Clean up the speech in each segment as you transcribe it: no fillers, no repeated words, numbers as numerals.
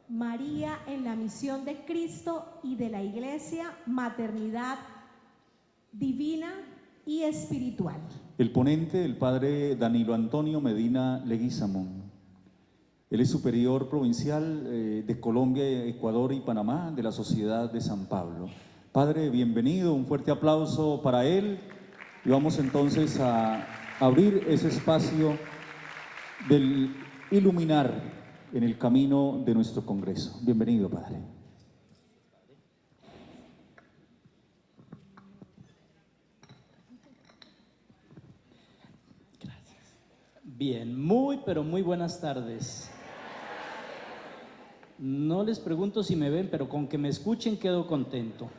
María en la misión de Cristo y de la Iglesia, maternidad divina y espiritual. El ponente, el padre Danilo Antonio Medina Leguizamón. Él es superior provincial de Colombia, Ecuador y Panamá de la Sociedad de San Pablo. Padre, bienvenido, un fuerte aplauso para él. Y vamos entonces a abrir ese espacio del iluminar en el camino de nuestro Congreso. Bienvenido, Padre. Gracias. Bien, pero muy buenas tardes. No les pregunto si me ven, pero con que me escuchen quedo contento.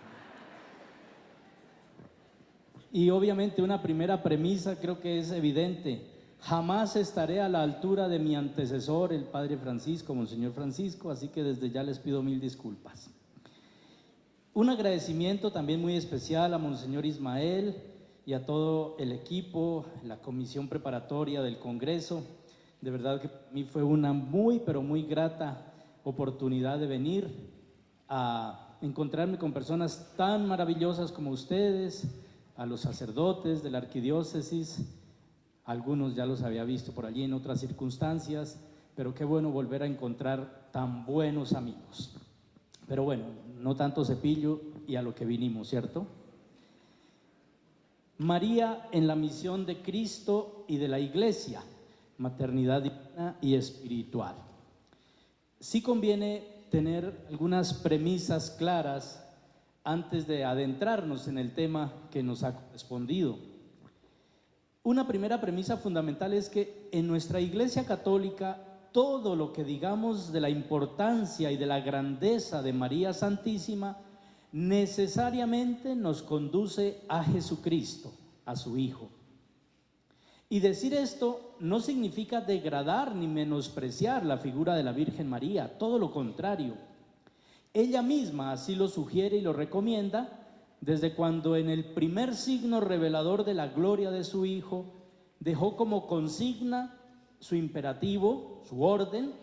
Y obviamente una primera premisa creo que es evidente. Jamás estaré a la altura de mi antecesor, el Padre Francisco, Monseñor Francisco, así que desde ya les pido mil disculpas. Un agradecimiento también muy especial a Monseñor Ismael y a todo el equipo, la comisión preparatoria del Congreso. De verdad que para mí fue una pero muy grata oportunidad de venir a encontrarme con personas tan maravillosas como ustedes, a los sacerdotes de la arquidiócesis. Algunos ya los había visto por allí en otras circunstancias, pero qué bueno volver a encontrar tan buenos amigos. Pero bueno, no tanto cepillo y a lo que vinimos, ¿cierto? María en la misión de Cristo y de la Iglesia, maternidad divina y espiritual. Sí conviene tener algunas premisas claras antes de adentrarnos en el tema que nos ha correspondido. Una primera premisa fundamental es que en nuestra Iglesia Católica todo lo que digamos de la importancia y de la grandeza de María Santísima necesariamente nos conduce a Jesucristo, a su Hijo. Y decir esto no significa degradar ni menospreciar la figura de la Virgen María, todo lo contrario. Ella misma así lo sugiere y lo recomienda desde cuando en el primer signo revelador de la gloria de su Hijo dejó como consigna su imperativo, su orden: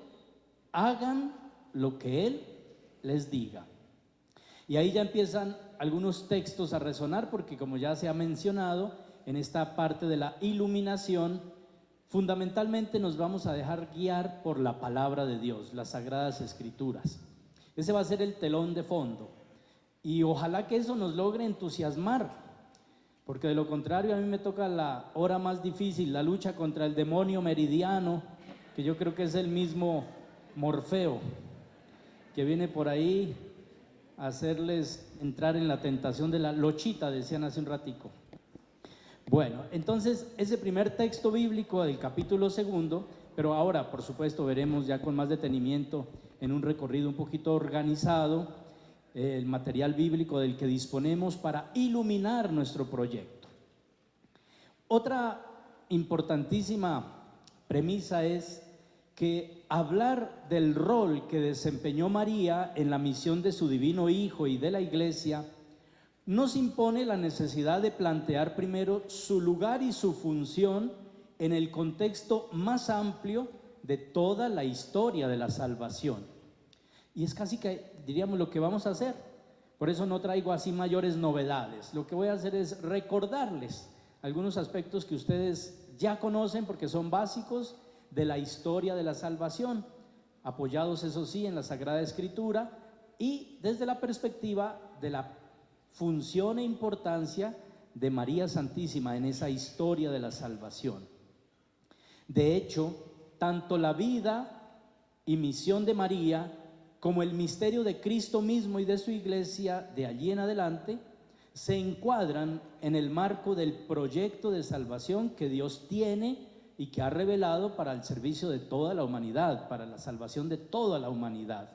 hagan lo que Él les diga. Y ahí ya empiezan algunos textos a resonar porque, como ya se ha mencionado, en esta parte de la iluminación, fundamentalmente nos vamos a dejar guiar por la palabra de Dios, las Sagradas Escrituras. Ese va a ser el telón de fondo. Y ojalá que eso nos logre entusiasmar, porque de lo contrario a mí me toca la hora más difícil, la lucha contra el demonio meridiano, que yo creo que es el mismo Morfeo, que viene por ahí a hacerles entrar en la tentación de la lochita, decían hace un ratico. Bueno, entonces ese primer texto bíblico del capítulo 2, pero ahora por supuesto veremos ya con más detenimiento en un recorrido un poquito organizado el material bíblico del que disponemos para iluminar nuestro proyecto. Otra importantísima premisa es que hablar del rol que desempeñó María en la misión de su divino Hijo y de la Iglesia nos impone la necesidad de plantear primero su lugar y su función en el contexto más amplio de toda la historia de la salvación. Y es casi que, diríamos, lo que vamos a hacer. Por eso no traigo así mayores novedades. Lo que voy a hacer es recordarles algunos aspectos que ustedes ya conocen porque son básicos de la historia de la salvación, apoyados, eso sí, en la Sagrada Escritura y desde la perspectiva de la función e importancia de María Santísima en esa historia de la salvación. De hecho, tanto la vida y misión de María como el misterio de Cristo mismo y de su Iglesia de allí en adelante se encuadran en el marco del proyecto de salvación que Dios tiene y que ha revelado para el servicio de toda la humanidad, para la salvación de toda la humanidad.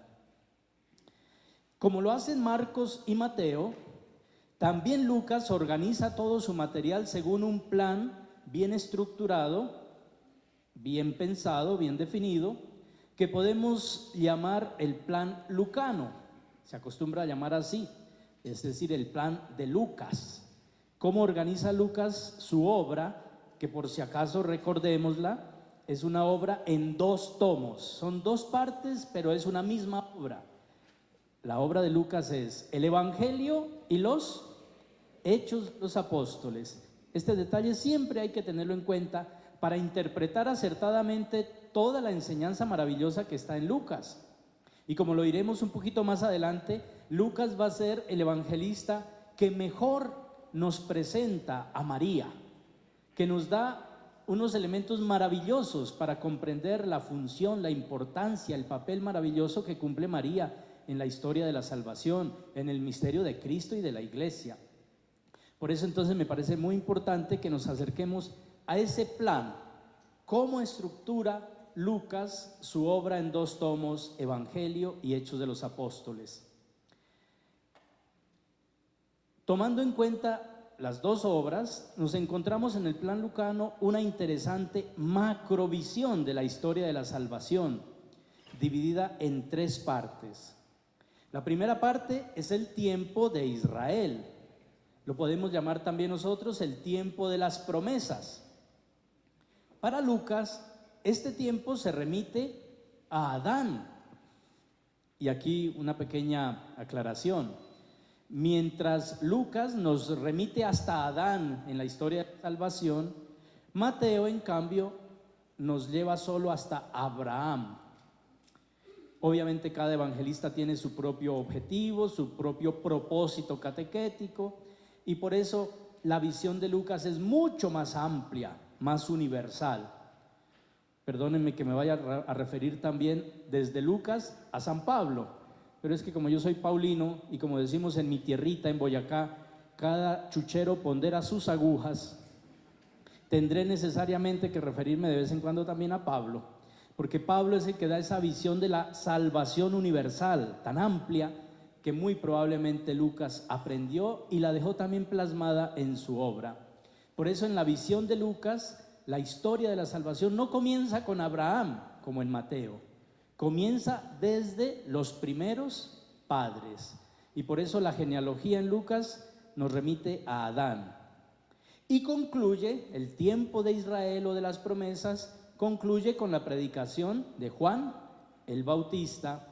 Como lo hacen Marcos y Mateo, también Lucas organiza todo su material según un plan bien estructurado, bien pensado, bien definido, que podemos llamar el plan lucano. Se acostumbra a llamar así, es decir, el plan de Lucas. ¿Cómo organiza Lucas su obra? Que por si acaso recordémosla, es una obra en 2 tomos. Son 2 partes, pero es una misma obra. La obra de Lucas es el Evangelio y los Hechos de los Apóstoles. Este detalle siempre hay que tenerlo en cuenta para interpretar acertadamente toda la enseñanza maravillosa que está en Lucas. Y como lo diremos un poquito más adelante, Lucas va a ser el evangelista que mejor nos presenta a María, que nos da unos elementos maravillosos para comprender la función, la importancia, el papel maravilloso que cumple María en la historia de la salvación, en el misterio de Cristo y de la Iglesia. Por eso entonces me parece muy importante que nos acerquemos a ese plan, cómo estructura Lucas su obra en 2 tomos, Evangelio y Hechos de los Apóstoles. Tomando en cuenta las 2 obras, nos encontramos en el plan lucano una interesante macrovisión de la historia de la salvación, dividida en 3 partes. La primera parte es el tiempo de Israel. Lo podemos llamar también nosotros el tiempo de las promesas. Para Lucas, este tiempo se remite a Adán. Y aquí una pequeña aclaración. Mientras Lucas nos remite hasta Adán en la historia de la salvación, Mateo, en cambio, nos lleva solo hasta Abraham. Obviamente cada evangelista tiene su propio objetivo, su propio propósito catequético, y por eso la visión de Lucas es mucho más amplia, más universal. Perdónenme que me vaya a referir también desde Lucas a San Pablo, pero es que como yo soy paulino y como decimos en mi tierrita, en Boyacá, cada chuchero pondera sus agujas, tendré necesariamente que referirme de vez en cuando también a Pablo, porque Pablo es el que da esa visión de la salvación universal tan amplia que muy probablemente Lucas aprendió y la dejó también plasmada en su obra. Por eso en la visión de Lucas, la historia de la salvación no comienza con Abraham como en Mateo, comienza desde los primeros padres, y por eso la genealogía en Lucas nos remite a Adán. Y concluye el tiempo de Israel o de las promesas, concluye con la predicación de Juan el Bautista,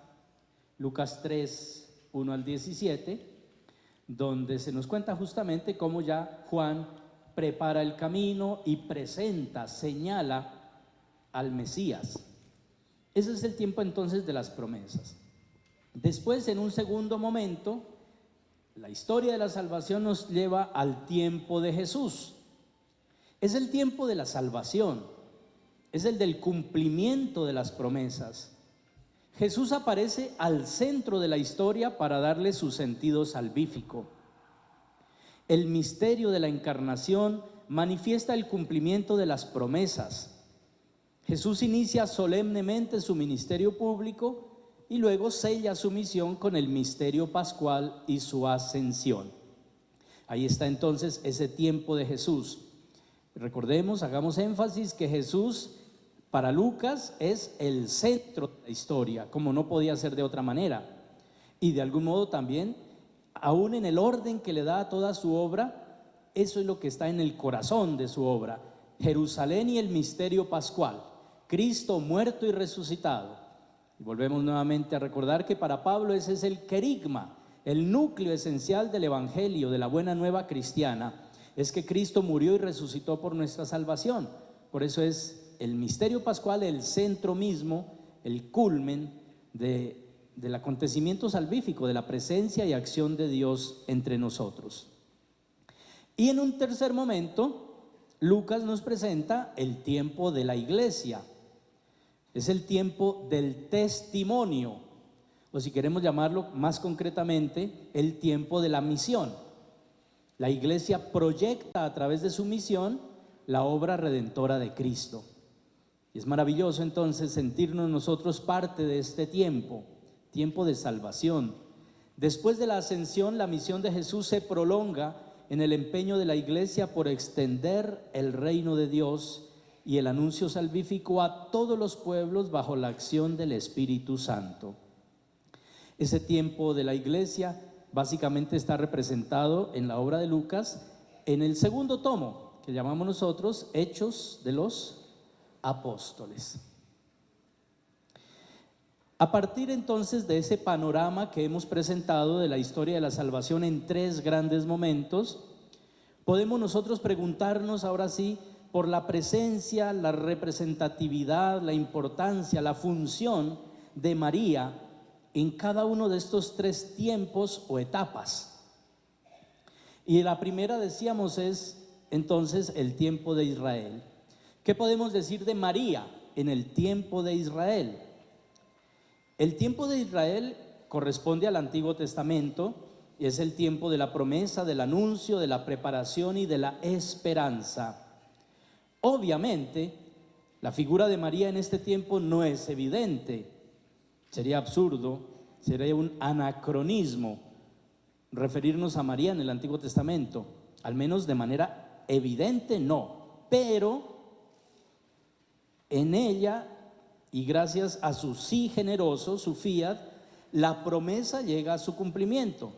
Lucas 3, 1 al 17, donde se nos cuenta justamente cómo ya Juan prepara el camino y presenta, señala al Mesías. Ese es el tiempo entonces de las promesas. Después, en un segundo momento, la historia de la salvación nos lleva al tiempo de Jesús. Es el tiempo de la salvación, es el del cumplimiento de las promesas. Jesús aparece al centro de la historia para darle su sentido salvífico. El misterio de la encarnación manifiesta el cumplimiento de las promesas. Jesús inicia solemnemente su ministerio público y luego sella su misión con el misterio pascual y su ascensión. Ahí está entonces ese tiempo de Jesús. Recordemos, hagamos énfasis que Jesús para Lucas es el centro de la historia, como no podía ser de otra manera. Y de algún modo también, aún en el orden que le da a toda su obra, eso es lo que está en el corazón de su obra. Jerusalén y el misterio pascual, Cristo muerto y resucitado. Y volvemos nuevamente a recordar que para Pablo ese es el querigma, el núcleo esencial del evangelio, de la buena nueva cristiana, es que Cristo murió y resucitó por nuestra salvación. Por eso es el misterio pascual el centro mismo, el culmen del acontecimiento salvífico, de la presencia y acción de Dios entre nosotros. Y en un tercer momento, Lucas nos presenta el tiempo de la iglesia. Es el tiempo del testimonio, o si queremos llamarlo más concretamente, el tiempo de la misión. La iglesia proyecta a través de su misión la obra redentora de Cristo. Y es maravilloso entonces sentirnos nosotros parte de este tiempo de salvación. Después de la ascensión, la misión de Jesús se prolonga en el empeño de la iglesia por extender el reino de Dios y el anuncio salvífico a todos los pueblos bajo la acción del Espíritu Santo. Ese tiempo de la iglesia básicamente está representado en la obra de Lucas en el segundo tomo, que llamamos nosotros Hechos de los apóstoles. A partir entonces de ese panorama que hemos presentado de la historia de la salvación en 3 grandes momentos, podemos nosotros preguntarnos ahora sí por la presencia, la representatividad, la importancia, la función de María en cada uno de estos 3 tiempos o etapas. Y la primera, decíamos, es entonces el tiempo de Israel. ¿Qué podemos decir de María en el tiempo de Israel? El tiempo de Israel corresponde al Antiguo Testamento y es el tiempo de la promesa, del anuncio, de la preparación y de la esperanza. Obviamente, la figura de María en este tiempo no es evidente. Sería absurdo, sería un anacronismo referirnos a María en el Antiguo Testamento, al menos de manera evidente no, pero en ella, y gracias a su sí generoso, su fiat, la promesa llega a su cumplimiento.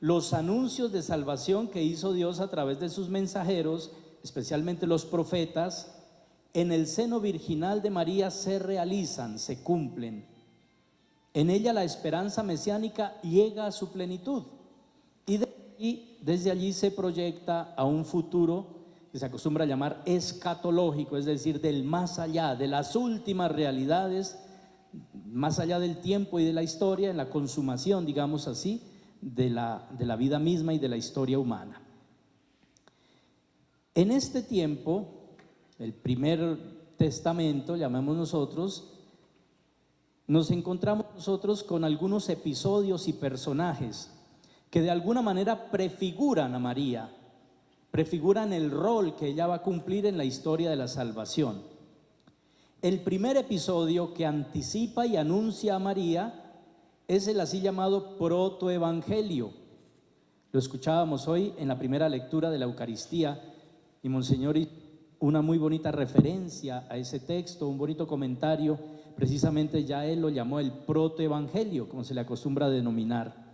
Los anuncios de salvación que hizo Dios a través de sus mensajeros, especialmente los profetas, en el seno virginal de María se realizan, se cumplen. En ella la esperanza mesiánica llega a su plenitud y desde allí se proyecta a un futuro que se acostumbra a llamar escatológico, es decir, del más allá, de las últimas realidades, más allá del tiempo y de la historia, en la consumación, digamos así, de la vida misma y de la historia humana. En este tiempo, el primer testamento, llamamos nosotros, nos encontramos nosotros con algunos episodios y personajes que de alguna manera prefiguran a María, prefiguran el rol que ella va a cumplir en la historia de la salvación. El primer episodio que anticipa y anuncia a María es el así llamado protoevangelio. Lo escuchábamos hoy en la primera lectura de la Eucaristía y Monseñor hizo una muy bonita referencia a ese texto, un bonito comentario. Precisamente ya él lo llamó el protoevangelio, como se le acostumbra a denominar.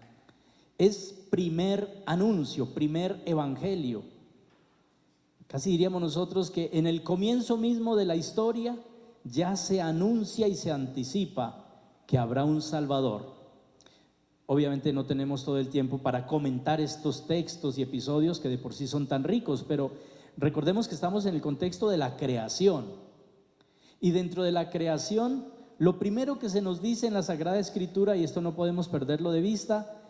Es primer anuncio, primer evangelio. Casi diríamos nosotros que en el comienzo mismo de la historia ya se anuncia y se anticipa que habrá un Salvador. Obviamente no tenemos todo el tiempo para comentar estos textos y episodios que de por sí son tan ricos, pero recordemos que estamos en el contexto de la creación. Y dentro de la creación, lo primero que se nos dice en la Sagrada Escritura, y esto no podemos perderlo de vista,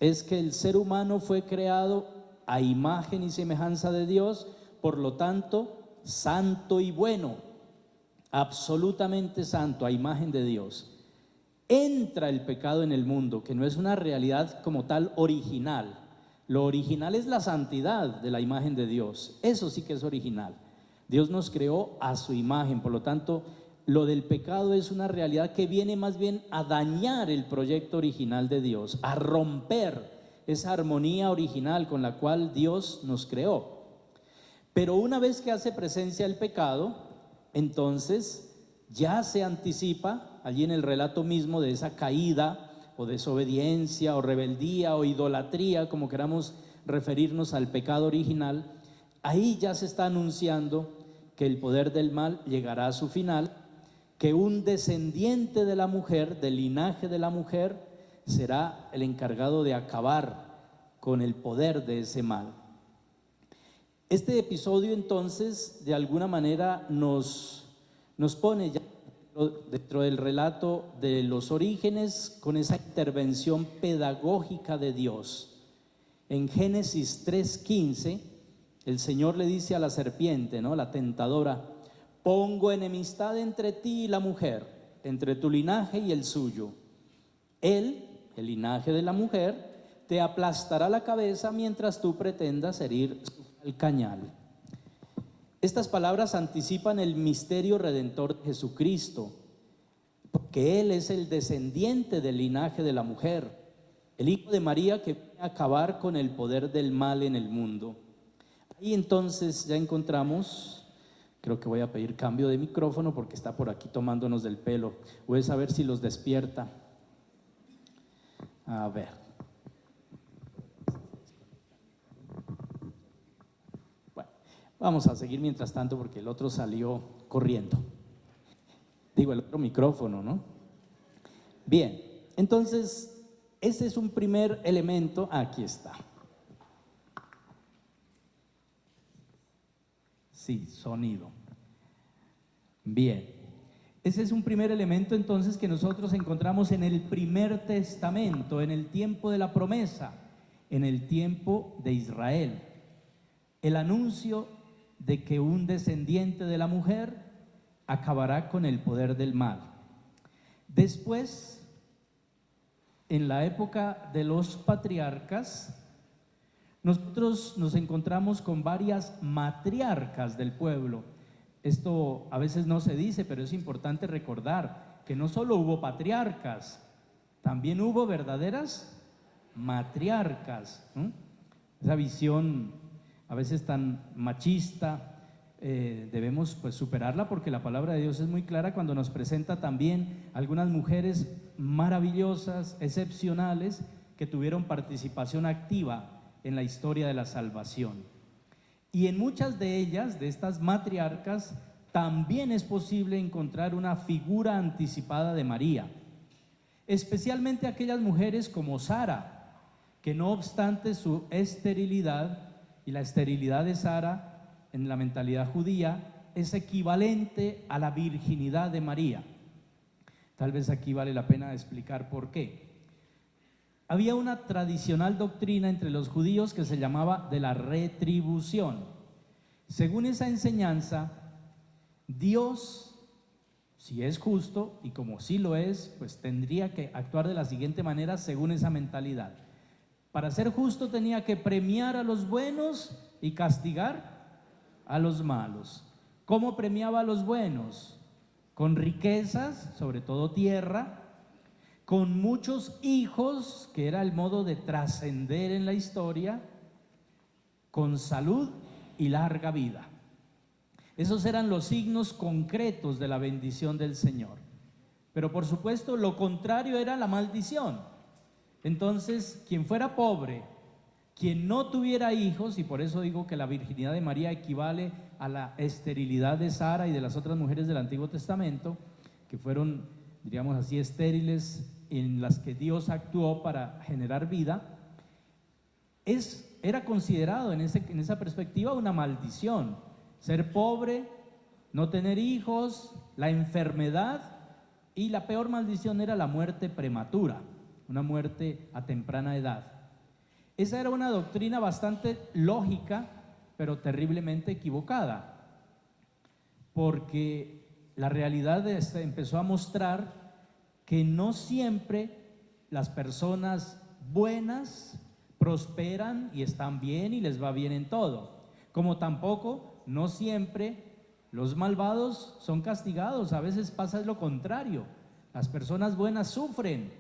es que el ser humano fue creado a imagen y semejanza de Dios, por lo tanto, santo y bueno, absolutamente santo, a imagen de Dios. Entra el pecado en el mundo, que no es una realidad como tal original. Lo original es la santidad de la imagen de Dios, eso sí que es original. Dios nos creó a su imagen, por lo tanto, lo del pecado es una realidad que viene más bien a dañar el proyecto original de Dios, a romper esa armonía original con la cual Dios nos creó. Pero una vez que hace presencia el pecado, entonces ya se anticipa allí en el relato mismo de esa caída o desobediencia o rebeldía o idolatría, como queramos referirnos al pecado original. Ahí ya se está anunciando que el poder del mal llegará a su final, que un descendiente de la mujer, del linaje de la mujer, será el encargado de acabar con el poder de ese mal. Este episodio entonces de alguna manera nos pone ya dentro del relato de los orígenes con esa intervención pedagógica de Dios. En Génesis 3:15 el Señor le dice a la serpiente, ¿no?, la tentadora: pongo enemistad entre ti y la mujer, entre tu linaje y el suyo. Él, el linaje de la mujer, te aplastará la cabeza mientras tú pretendas herir el cañal. Estas palabras anticipan el misterio redentor de Jesucristo, porque Él es el descendiente del linaje de la mujer, el hijo de María que viene a acabar con el poder del mal en el mundo. Ahí entonces ya encontramos, creo que voy a pedir cambio de micrófono porque está por aquí tomándonos del pelo. Voy a saber si los despierta. A ver. Bueno, vamos a seguir mientras tanto porque el otro salió corriendo. Digo, el otro micrófono, ¿no? Bien, entonces, ese es un primer elemento. Aquí está. Sí, sonido. Bien, ese es un primer elemento entonces que nosotros encontramos en el primer testamento, en el tiempo de la promesa, en el tiempo de Israel. El anuncio de que un descendiente de la mujer acabará con el poder del mal. Después, en la época de los patriarcas, nosotros nos encontramos con varias matriarcas del pueblo. Esto a veces no se dice, pero es importante recordar que no solo hubo patriarcas, también hubo verdaderas matriarcas, ¿no? Esa visión a veces tan machista, debemos pues superarla, porque la palabra de Dios es muy clara cuando nos presenta también algunas mujeres maravillosas, excepcionales, que tuvieron participación activa en la historia de la salvación. Y en muchas de ellas, de estas matriarcas, también es posible encontrar una figura anticipada de María, especialmente aquellas mujeres como Sara, que no obstante su esterilidad, y la esterilidad de Sara en la mentalidad judía es equivalente a la virginidad de María. Tal vez aquí vale la pena explicar por qué. Había una tradicional doctrina entre los judíos que se llamaba de la retribución. Según esa enseñanza, Dios, si es justo, y como sí lo es, pues tendría que actuar de la siguiente manera según esa mentalidad. Para ser justo tenía que premiar a los buenos y castigar a los malos. ¿Cómo premiaba a los buenos? Con riquezas, sobre todo tierra, con muchos hijos, que era el modo de trascender en la historia, con salud y larga vida. Esos eran los signos concretos de la bendición del Señor. Pero por supuesto lo contrario era la maldición. Entonces, quien fuera pobre, quien no tuviera hijos, y por eso digo que la virginidad de María equivale a la esterilidad de Sara y de las otras mujeres del Antiguo Testamento, que fueron, diríamos así, estériles, en las que Dios actuó para generar vida, era considerado en esa perspectiva una maldición. Ser pobre, no tener hijos, la enfermedad, y la peor maldición era la muerte prematura, una muerte a temprana edad. Esa era una doctrina bastante lógica, pero terriblemente equivocada, porque la realidad empezó a mostrar que no siempre las personas buenas prosperan y están bien y les va bien en todo, como tampoco no siempre los malvados son castigados. A veces pasa lo contrario, las personas buenas sufren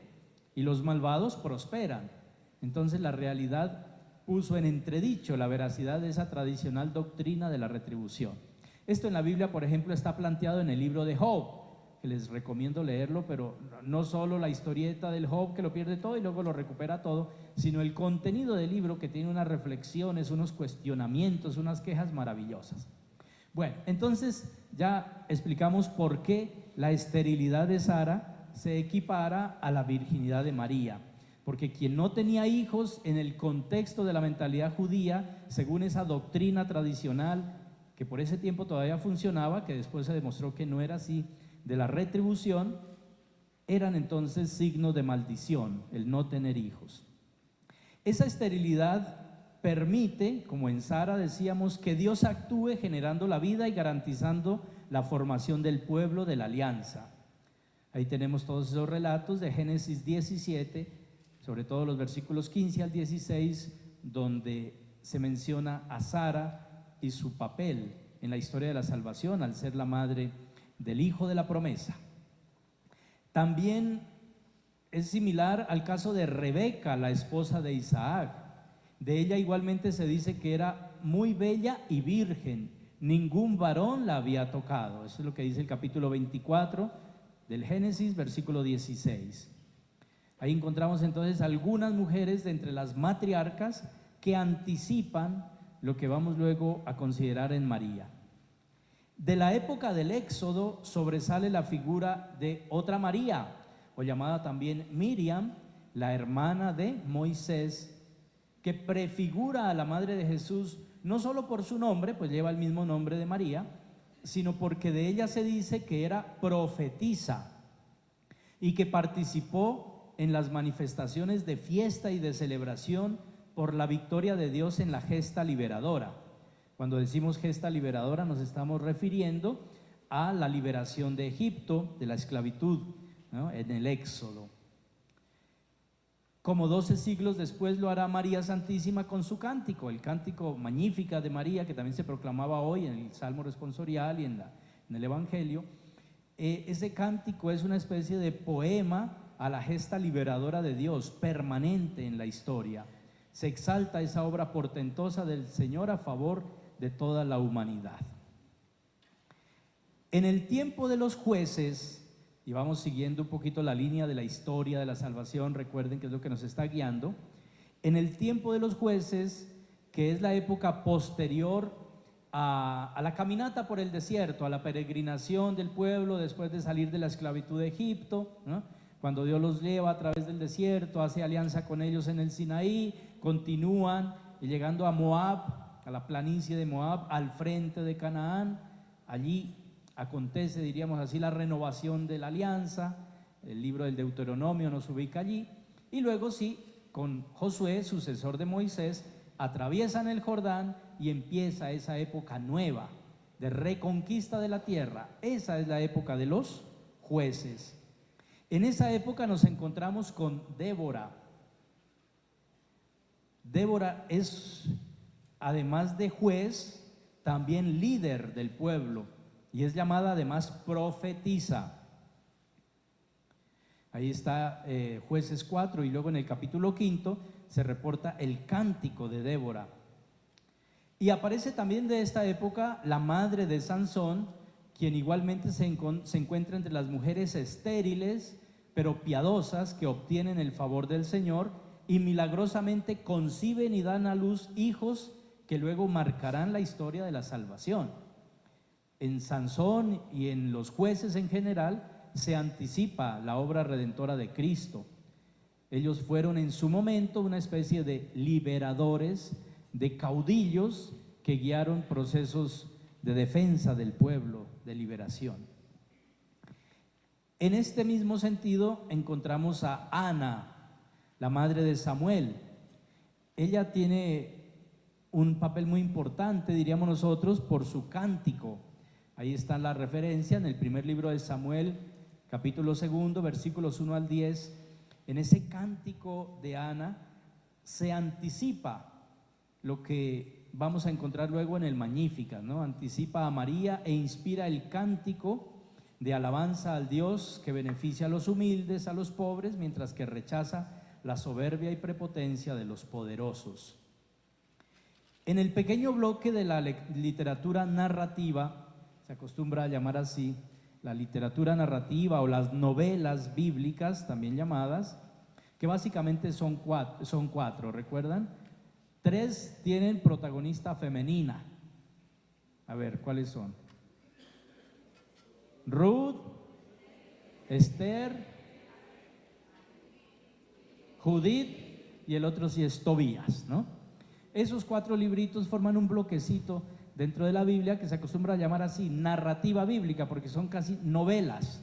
y los malvados prosperan. Entonces la realidad puso en entredicho la veracidad de esa tradicional doctrina de la retribución. Esto en la Biblia, por ejemplo, está planteado en el libro de Job, que les recomiendo leerlo, pero no solo la historieta del Job que lo pierde todo y luego lo recupera todo, sino el contenido del libro, que tiene unas reflexiones, unos cuestionamientos, unas quejas maravillosas. Bueno, entonces ya explicamos por qué la esterilidad de Sara se equipara a la virginidad de María, porque quien no tenía hijos en el contexto de la mentalidad judía, según esa doctrina tradicional que por ese tiempo todavía funcionaba, que después se demostró que no era así, de la retribución, eran entonces signo de maldición, el no tener hijos. Esa esterilidad permite, como en Sara decíamos, que Dios actúe generando la vida y garantizando la formación del pueblo de la alianza. Ahí tenemos todos esos relatos de Génesis 17, sobre todo los versículos 15 al 16, donde se menciona a Sara y su papel en la historia de la salvación al ser la madre del hijo de la promesa. También es similar al caso de Rebeca, la esposa de Isaac. De ella igualmente se dice que era muy bella y virgen, ningún varón la había tocado. Eso es lo que dice el capítulo 24 del Génesis, versículo 16. Ahí encontramos entonces algunas mujeres de entre las matriarcas que anticipan lo que vamos luego a considerar en María. De la época del Éxodo sobresale la figura de otra María, o llamada también Miriam, la hermana de Moisés, que prefigura a la madre de Jesús, no solo por su nombre, pues lleva el mismo nombre de María, sino porque de ella se dice que era profetisa y que participó en las manifestaciones de fiesta y de celebración por la victoria de Dios en la gesta liberadora. Cuando decimos gesta liberadora nos estamos refiriendo a la liberación de Egipto, de la esclavitud, ¿no?, en el Éxodo. Como 12 siglos después lo hará María Santísima con su cántico, el cántico Magnífica de María, que también se proclamaba hoy en el Salmo responsorial y en el Evangelio. Ese cántico es una especie de poema a la gesta liberadora de Dios, permanente en la historia. Se exalta esa obra portentosa del Señor a favor de toda la humanidad. En el tiempo de los jueces, y vamos siguiendo un poquito la línea de la historia de la salvación, recuerden que es lo que nos está guiando. En el tiempo de los jueces, que es la época posterior a la caminata por el desierto, a la peregrinación del pueblo después de salir de la esclavitud de Egipto, ¿no?, cuando Dios los lleva a través del desierto, hace alianza con ellos en el Sinaí, continúan y llegando a Moab, a la planicie de Moab, al frente de Canaán, allí acontece, diríamos así, la renovación de la alianza. El libro del Deuteronomio nos ubica allí, y luego sí, con Josué, sucesor de Moisés, atraviesan el Jordán y empieza esa época nueva de reconquista de la tierra. Esa es la época de los jueces. En esa época nos encontramos con Débora. Débora es, además de juez, también líder del pueblo, y es llamada además profetisa. Ahí está Jueces 4, y luego en el capítulo 5 se reporta el cántico de Débora. Y aparece también de esta época la madre de Sansón, quien igualmente se encuentra entre las mujeres estériles, pero piadosas, que obtienen el favor del Señor y milagrosamente conciben y dan a luz hijos que luego marcarán la historia de la salvación. En Sansón y en los jueces en general se anticipa la obra redentora de Cristo. Ellos fueron en su momento una especie de liberadores, de caudillos que guiaron procesos de defensa del pueblo, de liberación. En este mismo sentido encontramos a Ana, la madre de Samuel. Ella tiene un papel muy importante, diríamos nosotros, por su cántico. Ahí está la referencia en el primer libro de Samuel, capítulo 2, versículos 1 al 10. En ese cántico de Ana se anticipa lo que vamos a encontrar luego en el Magníficat, ¿no? Anticipa a María e inspira el cántico de alabanza al Dios que beneficia a los humildes, a los pobres, mientras que rechaza la soberbia y prepotencia de los poderosos. En el pequeño bloque de la literatura narrativa, se acostumbra a llamar así, la literatura narrativa o las novelas bíblicas, también llamadas, que básicamente son cuatro, ¿recuerdan? 3 tienen protagonista femenina. A ver, ¿cuáles son? Ruth, Esther, Judith, y el otro sí es Tobías, ¿no? Esos 4 libritos forman un bloquecito dentro de la Biblia que se acostumbra a llamar así, narrativa bíblica, porque son casi novelas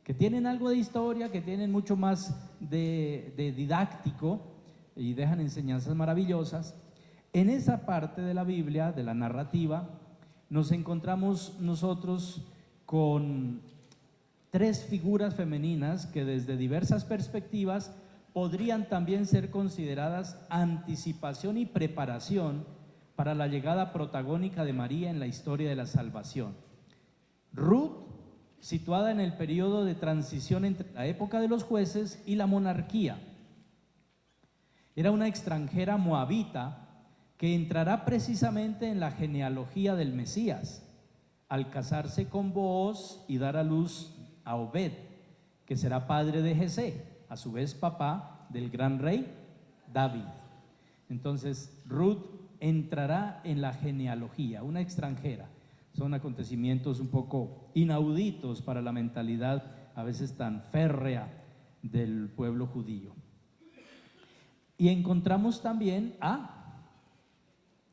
que tienen algo de historia, que tienen mucho más de didáctico y dejan enseñanzas maravillosas. En esa parte de la Biblia, de la narrativa, nos encontramos nosotros con 3 figuras femeninas que desde diversas perspectivas podrían también ser consideradas anticipación y preparación para la llegada protagónica de María en la historia de la salvación. Ruth, situada en el periodo de transición entre la época de los jueces y la monarquía. Era una extranjera moabita que entrará precisamente en la genealogía del Mesías, al casarse con Booz y dar a luz a Obed, que será padre de Jesé, a su vez papá del gran rey David. Entonces Ruth entrará en la genealogía, una extranjera. Son acontecimientos un poco inauditos para la mentalidad a veces tan férrea del pueblo judío. Y encontramos también a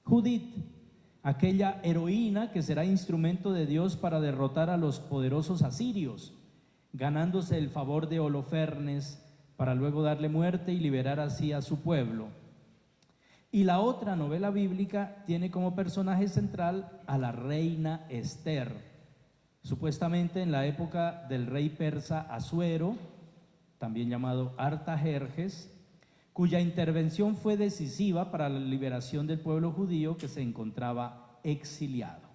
Judith, aquella heroína que será instrumento de Dios para derrotar a los poderosos asirios, ganándose el favor de Holofernes para luego darle muerte y liberar así a su pueblo. Y la otra novela bíblica tiene como personaje central a la reina Esther, supuestamente en la época del rey persa Asuero, también llamado Artajerjes, cuya intervención fue decisiva para la liberación del pueblo judío que se encontraba exiliado.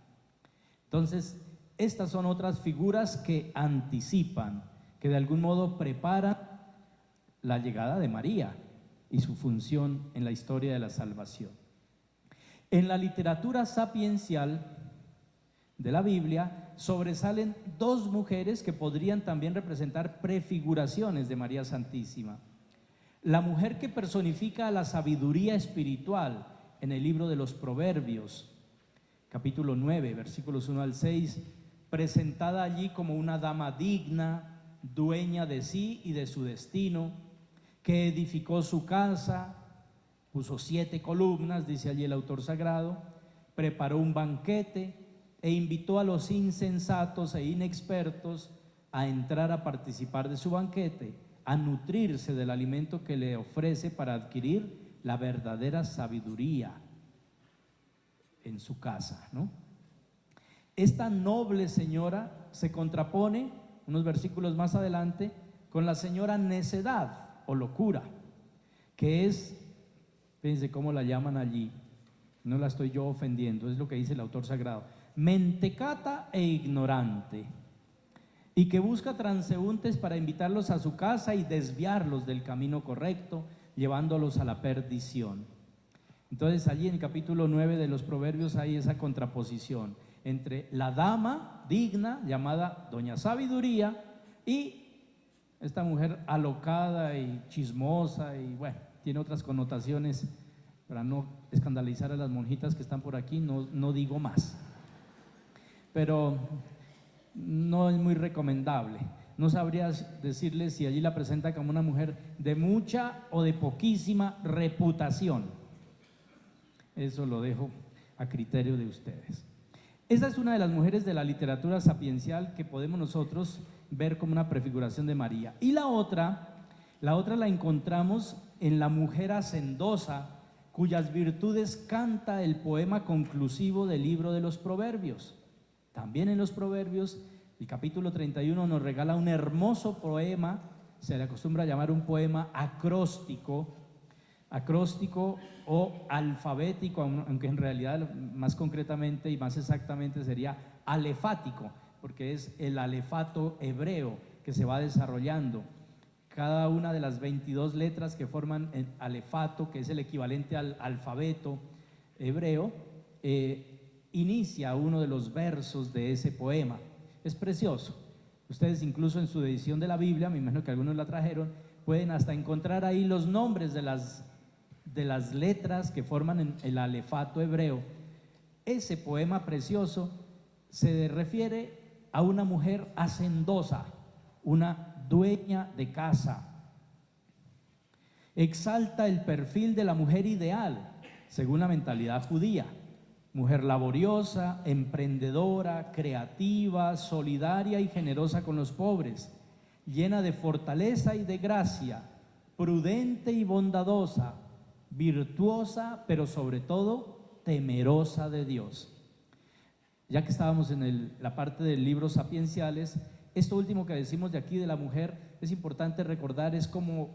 Entonces, estas son otras figuras que anticipan, que de algún modo preparan la llegada de María y su función en la historia de la salvación. En la literatura sapiencial de la Biblia sobresalen dos mujeres que podrían también representar prefiguraciones de María Santísima. La mujer que personifica a la sabiduría espiritual en el libro de los Proverbios, capítulo 9, versículos 1 al 6, presentada allí como una dama digna, dueña de sí y de su destino, que edificó su casa, puso 7 columnas, dice allí el autor sagrado, preparó un banquete e invitó a los insensatos e inexpertos a entrar a participar de su banquete, a nutrirse del alimento que le ofrece para adquirir la verdadera sabiduría en su casa, ¿no? Esta noble señora se contrapone, unos versículos más adelante, con la señora necedad o locura, que es, fíjense cómo la llaman allí, no la estoy yo ofendiendo, es lo que dice el autor sagrado, mentecata e ignorante, y que busca transeúntes para invitarlos a su casa y desviarlos del camino correcto, llevándolos a la perdición. Entonces allí en el capítulo 9 de los Proverbios hay esa contraposición entre la dama digna, llamada Doña Sabiduría, y esta mujer alocada y chismosa y bueno, tiene otras connotaciones, para no escandalizar a las monjitas que están por aquí, no digo más. Pero no es muy recomendable. No sabría decirles si allí la presenta como una mujer de mucha o de poquísima reputación. Eso lo dejo a criterio de ustedes. Esa es una de las mujeres de la literatura sapiencial que podemos nosotros ver como una prefiguración de María. Y la otra la encontramos en la mujer hacendosa, cuyas virtudes canta el poema conclusivo del libro de los Proverbios. También en los Proverbios, el capítulo 31 nos regala un hermoso poema, se le acostumbra llamar un poema acróstico o alfabético, aunque en realidad más concretamente y más exactamente sería alefático, porque es el alefato hebreo que se va desarrollando. Cada una de las 22 letras que forman el alefato, que es el equivalente al alfabeto hebreo, inicia uno de los versos de ese poema. Es precioso. Ustedes incluso en su edición de la Biblia, me imagino que algunos la trajeron, pueden hasta encontrar ahí los nombres de las letras que forman el alefato hebreo. Ese poema precioso se refiere a una mujer hacendosa, una dueña de casa. Exalta el perfil de la mujer ideal, según la mentalidad judía. Mujer laboriosa, emprendedora, creativa, solidaria y generosa con los pobres, llena de fortaleza y de gracia, prudente y bondadosa, virtuosa, pero sobre todo temerosa de Dios. Ya que estábamos en la parte del libro sapienciales, esto último que decimos de aquí de la mujer es importante recordar, es como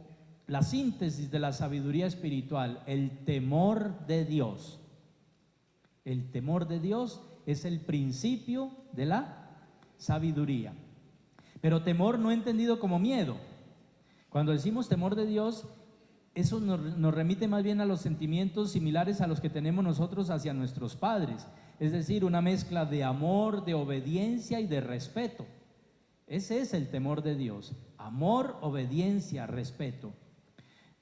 la síntesis de la sabiduría espiritual, el temor de Dios. El temor de Dios es el principio de la sabiduría. Pero temor no entendido como miedo. Cuando decimos temor de Dios, eso nos remite más bien a los sentimientos similares a los que tenemos nosotros hacia nuestros padres. Es decir, una mezcla de amor, de obediencia y de respeto. Ese es el temor de Dios. Amor, obediencia, respeto.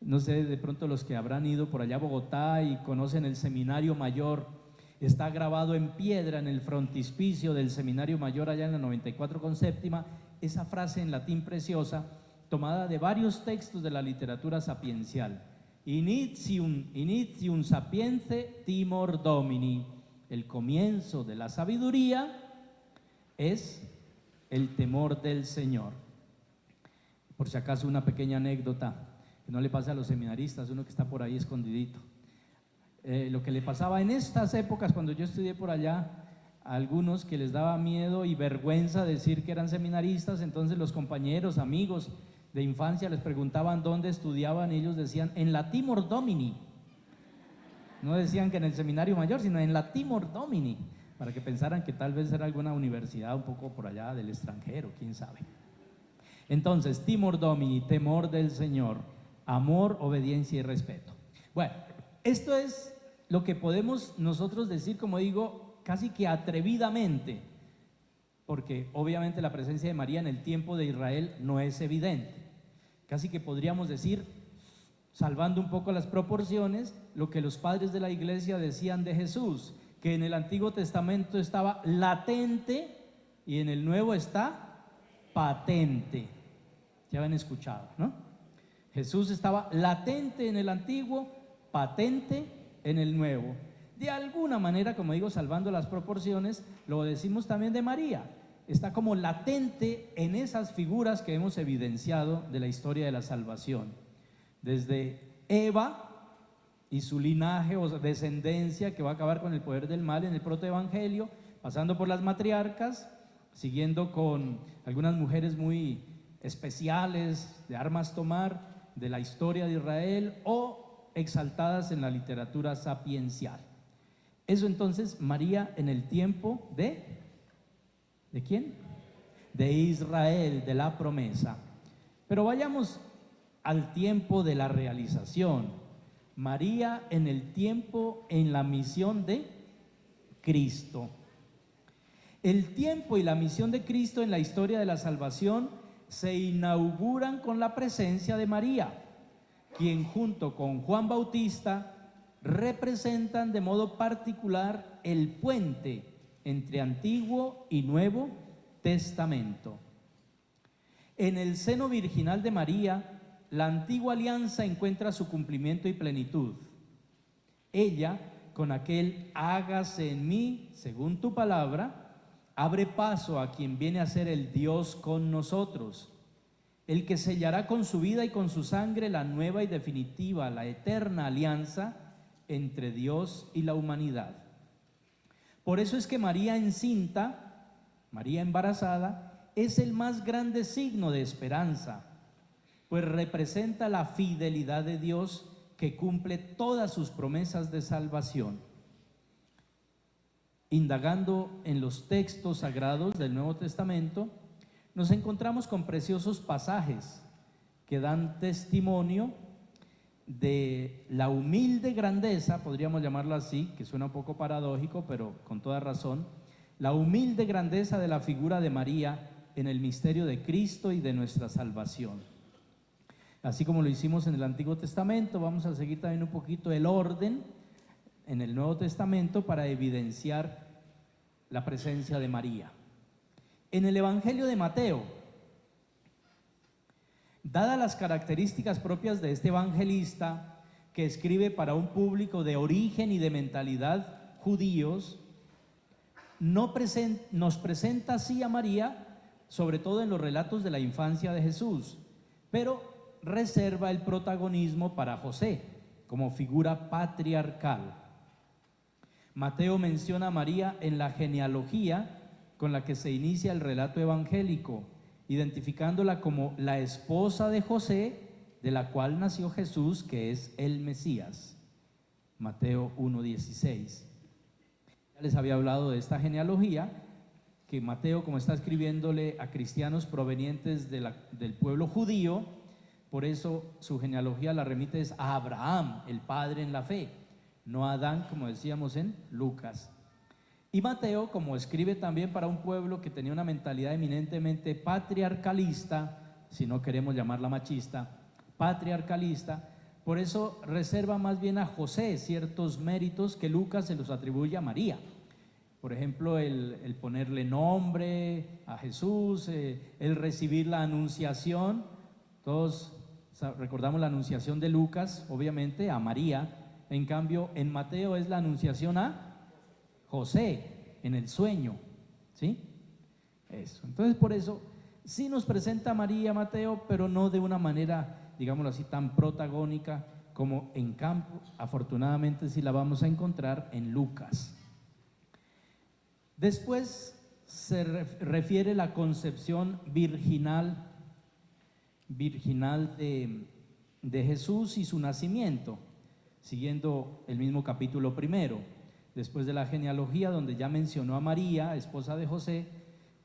No sé, de pronto los que habrán ido por allá a Bogotá y conocen el Seminario Mayor, está grabado en piedra en el frontispicio del Seminario Mayor allá en la 94 con séptima, esa frase en latín preciosa, tomada de varios textos de la literatura sapiencial. Initium sapience timor domini. El comienzo de la sabiduría es el temor del Señor. Por si acaso una pequeña anécdota, que no le pase a los seminaristas, uno que está por ahí escondidito. Lo que le pasaba en estas épocas cuando yo estudié por allá, a algunos que les daba miedo y vergüenza decir que eran seminaristas, entonces los compañeros, amigos de infancia les preguntaban dónde estudiaban y ellos decían en la Timor Domini. No decían que en el Seminario Mayor, sino en la Timor Domini, para que pensaran que tal vez era alguna universidad un poco por allá del extranjero, quién sabe. Entonces, Timor Domini, temor del Señor, amor, obediencia y respeto. Bueno, esto es lo que podemos nosotros decir, como digo, casi que atrevidamente, porque obviamente la presencia de María en el tiempo de Israel no es evidente. Casi que podríamos decir, salvando un poco las proporciones, lo que los padres de la iglesia decían de Jesús, que en el Antiguo Testamento estaba latente y en el Nuevo está patente. Ya habían escuchado, ¿no? Jesús estaba latente en el Antiguo, patente en el Nuevo. De alguna manera, como digo, salvando las proporciones, lo decimos también de María. Está como latente en esas figuras que hemos evidenciado de la historia de la salvación. Desde Eva y su linaje o descendencia que va a acabar con el poder del mal en el protoevangelio, pasando por las matriarcas, siguiendo con algunas mujeres muy especiales de armas tomar de la historia de Israel o exaltadas en la literatura sapiencial. Eso entonces María en el tiempo ¿de quién? De Israel, de la promesa. Pero vayamos al tiempo de la realización. María en el tiempo, en la misión de Cristo. El tiempo y la misión de Cristo en la historia de la salvación se inauguran con la presencia de María, quien junto con Juan Bautista representan de modo particular el puente entre Antiguo y Nuevo Testamento. En el seno virginal de María, la antigua alianza encuentra su cumplimiento y plenitud. Ella, con aquel hágase en mí según tu palabra, abre paso a quien viene a ser el Dios con nosotros, el que sellará con su vida y con su sangre la nueva y definitiva, la eterna alianza entre Dios y la humanidad. Por eso es que María encinta, María embarazada, es el más grande signo de esperanza, pues representa la fidelidad de Dios que cumple todas sus promesas de salvación. Indagando en los textos sagrados del Nuevo Testamento, nos encontramos con preciosos pasajes que dan testimonio de la humilde grandeza, podríamos llamarlo así, que suena un poco paradójico, pero con toda razón, la humilde grandeza de la figura de María en el misterio de Cristo y de nuestra salvación. Así como lo hicimos en el Antiguo Testamento, vamos a seguir también un poquito el orden en el Nuevo Testamento para evidenciar la presencia de María. En el Evangelio de Mateo, dadas las características propias de este evangelista que escribe para un público de origen y de mentalidad judíos, nos presenta así a María, sobre todo en los relatos de la infancia de Jesús, pero reserva el protagonismo para José como figura patriarcal. Mateo menciona a María en la genealogía con la que se inicia el relato evangélico, identificándola como la esposa de José, de la cual nació Jesús, que es el Mesías. Mateo 1:16. Ya les había hablado de esta genealogía, que Mateo, como está escribiéndole a cristianos provenientes del pueblo judío, por eso su genealogía la remite a Abraham, el padre en la fe, no a Adán, como decíamos en Lucas. Y Mateo, como escribe también para un pueblo que tenía una mentalidad eminentemente patriarcalista, si no queremos llamarla machista, patriarcalista, Por eso reserva más bien a José ciertos méritos que Lucas se los atribuye a María. Por ejemplo, el ponerle nombre a Jesús, el recibir la anunciación. Todos recordamos la anunciación de Lucas, obviamente, a María. En cambio, en Mateo es la anunciación a José, en el sueño, ¿sí? Eso. Entonces, por eso, sí nos presenta a María Mateo, pero no de una manera, digámoslo así, tan protagónica como en campo. Afortunadamente sí la vamos a encontrar en Lucas. Después se refiere la concepción virginal de Jesús y su nacimiento, siguiendo el mismo capítulo primero. Después de la genealogía, donde ya mencionó a María, esposa de José,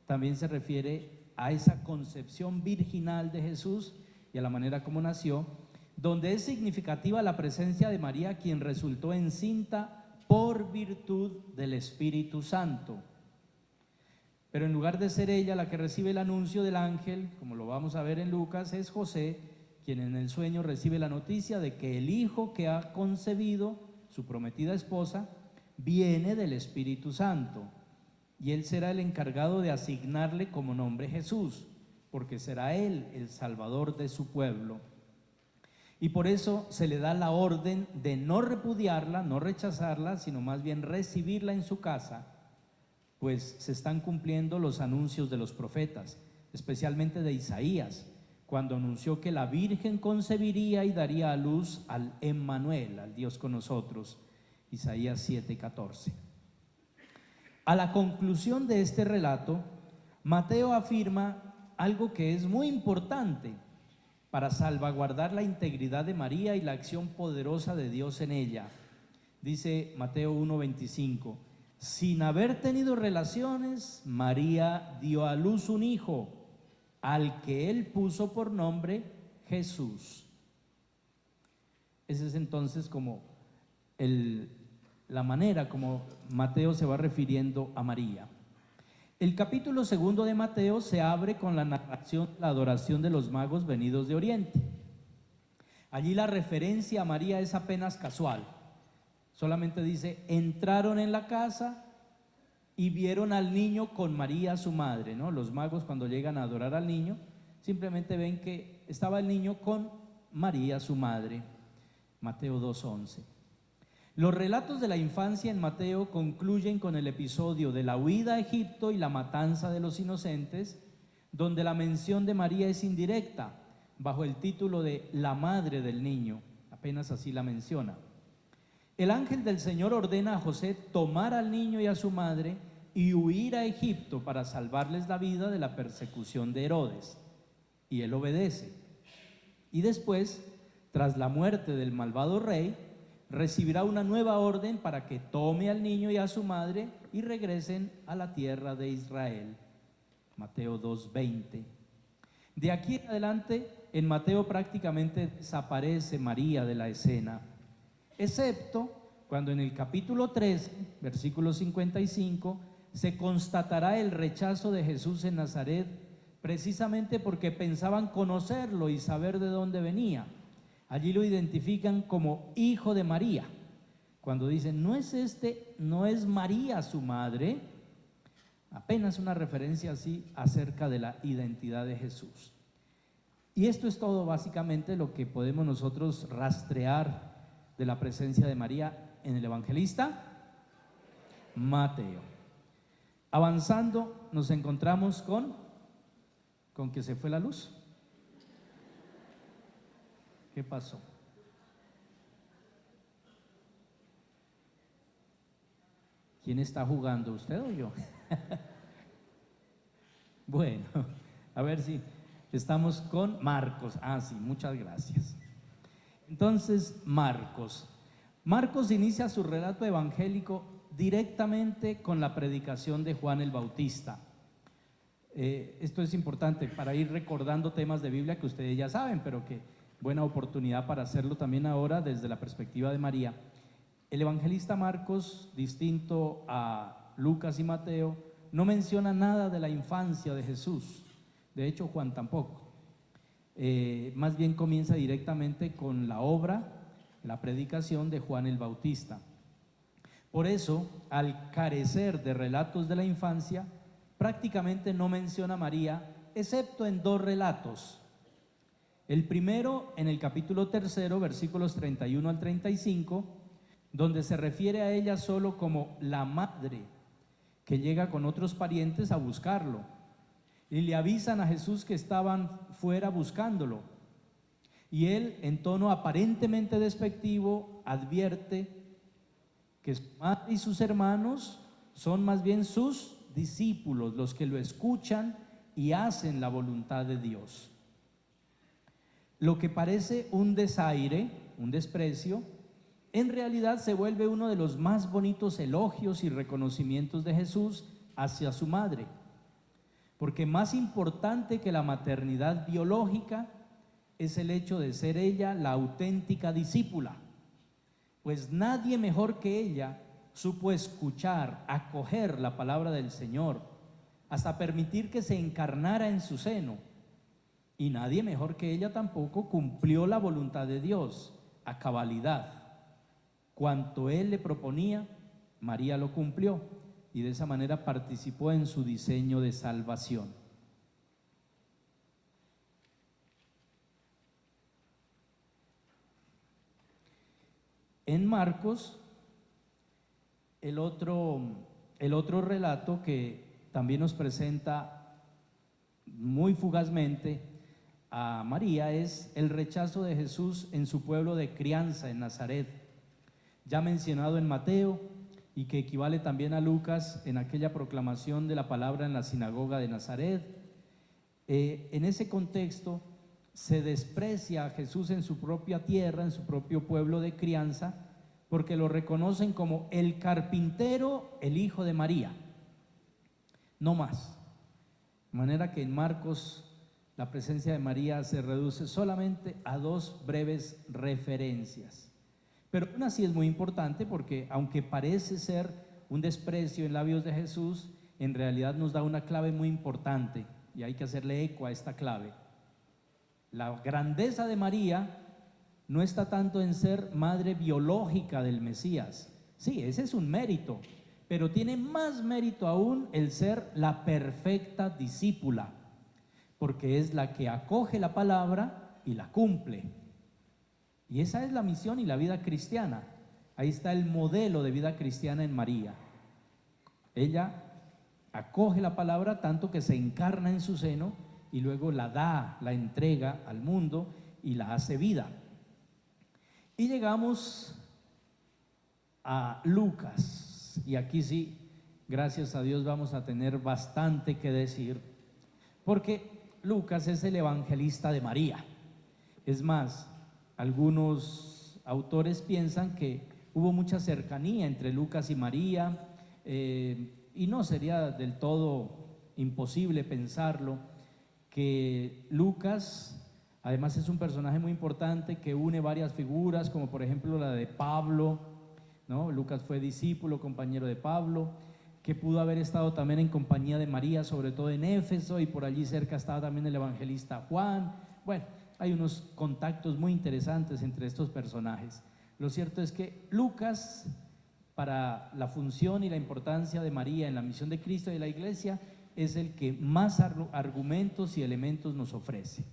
también se refiere a esa concepción virginal de Jesús y a la manera como nació, donde es significativa la presencia de María, quien resultó encinta por virtud del Espíritu Santo. Pero en lugar de ser ella la que recibe el anuncio del ángel, como lo vamos a ver en Lucas, es José quien en el sueño recibe la noticia de que el hijo que ha concebido, su prometida esposa, viene del Espíritu Santo, y él será el encargado de asignarle como nombre Jesús, porque será él el salvador de su pueblo. Y por eso se le da la orden de no repudiarla, no rechazarla, sino más bien recibirla en su casa, pues se están cumpliendo los anuncios de los profetas, especialmente de Isaías, cuando anunció que la Virgen concebiría y daría a luz al Emmanuel, al Dios con nosotros, Isaías 7:14. A la conclusión de este relato, Mateo afirma algo que es muy importante para salvaguardar la integridad de María y la acción poderosa de Dios en ella. Dice Mateo 1:25, sin haber tenido relaciones, María dio a luz un hijo, al que él puso por nombre Jesús. Ese es entonces como la manera como Mateo se va refiriendo a María. El capítulo 2 de Mateo se abre con la narración de la adoración de los magos venidos de Oriente. Allí la referencia a María es apenas casual. Solamente dice, entraron en la casa y vieron al niño con María su madre, ¿no? Los magos, cuando llegan a adorar al niño, simplemente ven que estaba el niño con María su madre. Mateo 2:11. Los relatos de la infancia en Mateo concluyen con el episodio de la huida a Egipto y la matanza de los inocentes, donde la mención de María es indirecta, bajo el título de la madre del niño, apenas así la menciona. El ángel del Señor ordena a José tomar al niño y a su madre y huir a Egipto para salvarles la vida de la persecución de Herodes, y él obedece. Y después, tras la muerte del malvado rey, recibirá una nueva orden para que tome al niño y a su madre y regresen a la tierra de Israel. Mateo 2:20. De aquí en adelante, en Mateo prácticamente desaparece María de la escena, excepto cuando en el capítulo 3, versículo 55, se constatará el rechazo de Jesús en Nazaret, precisamente porque pensaban conocerlo y saber de dónde venía. Allí lo identifican como hijo de María. Cuando dicen, no es María su madre, apenas una referencia así acerca de la identidad de Jesús. Y esto es todo básicamente lo que podemos nosotros rastrear de la presencia de María en el evangelista Mateo. Avanzando, nos encontramos con que se fue la luz. ¿Qué pasó? ¿Quién está jugando, usted o yo? Bueno, a ver si estamos con Marcos. Ah, sí, muchas gracias. Entonces, Marcos inicia su relato evangélico directamente con la predicación de Juan el Bautista. Esto es importante para ir recordando temas de Biblia que ustedes ya saben, pero que buena oportunidad para hacerlo también ahora desde la perspectiva de María. El evangelista Marcos, distinto a Lucas y Mateo, no menciona nada de la infancia de Jesús. De hecho, Juan tampoco. más bien comienza directamente con la obra, la predicación de Juan el Bautista. Por eso, al carecer de relatos de la infancia, prácticamente no menciona a María, excepto en 2 relatos. El primero en el capítulo 3, versículos 31 al 35, donde se refiere a ella solo como la madre que llega con otros parientes a buscarlo y le avisan a Jesús que estaban fuera buscándolo. Y él, en tono aparentemente despectivo, advierte que su madre y sus hermanos son más bien sus discípulos, los que lo escuchan y hacen la voluntad de Dios. Lo que parece un desaire, un desprecio, en realidad se vuelve uno de los más bonitos elogios y reconocimientos de Jesús hacia su madre. Porque más importante que la maternidad biológica es el hecho de ser ella la auténtica discípula. Pues nadie mejor que ella supo escuchar, acoger la palabra del Señor, hasta permitir que se encarnara en su seno. Y nadie mejor que ella tampoco cumplió la voluntad de Dios a cabalidad. Cuanto Él le proponía, María lo cumplió y de esa manera participó en su diseño de salvación. En Marcos, el otro relato que también nos presenta muy fugazmente a María es el rechazo de Jesús en su pueblo de crianza, en Nazaret, ya mencionado en Mateo y que equivale también a Lucas en aquella proclamación de la palabra en la sinagoga de Nazaret. En ese contexto se desprecia a Jesús en su propia tierra, en su propio pueblo de crianza, porque lo reconocen como el carpintero, el hijo de María, no más. De manera que en Marcos la presencia de María se reduce solamente a 2 breves referencias. Pero aún así es muy importante porque aunque parece ser un desprecio en labios de Jesús, en realidad nos da una clave muy importante y hay que hacerle eco a esta clave. La grandeza de María no está tanto en ser madre biológica del Mesías. Sí, ese es un mérito, pero tiene más mérito aún el ser la perfecta discípula, porque es la que acoge la palabra y la cumple. Y esa es la misión y la vida cristiana. Ahí está el modelo de vida cristiana en María. Ella acoge la palabra tanto que se encarna en su seno y luego la da, la entrega al mundo y la hace vida. Y llegamos a Lucas. Y aquí sí, gracias a Dios vamos a tener bastante que decir, porque Lucas es el evangelista de María. Es más, algunos autores piensan que hubo mucha cercanía entre Lucas y María, y no sería del todo imposible pensarlo, que Lucas además es un personaje muy importante que une varias figuras, como por ejemplo la de Pablo, ¿no? Lucas fue discípulo, compañero de Pablo, que pudo haber estado también en compañía de María, sobre todo en Éfeso, y por allí cerca estaba también el evangelista Juan. Bueno, hay unos contactos muy interesantes entre estos personajes. Lo cierto es que Lucas, para la función y la importancia de María en la misión de Cristo y de la Iglesia, es el que más argumentos y elementos nos ofrece.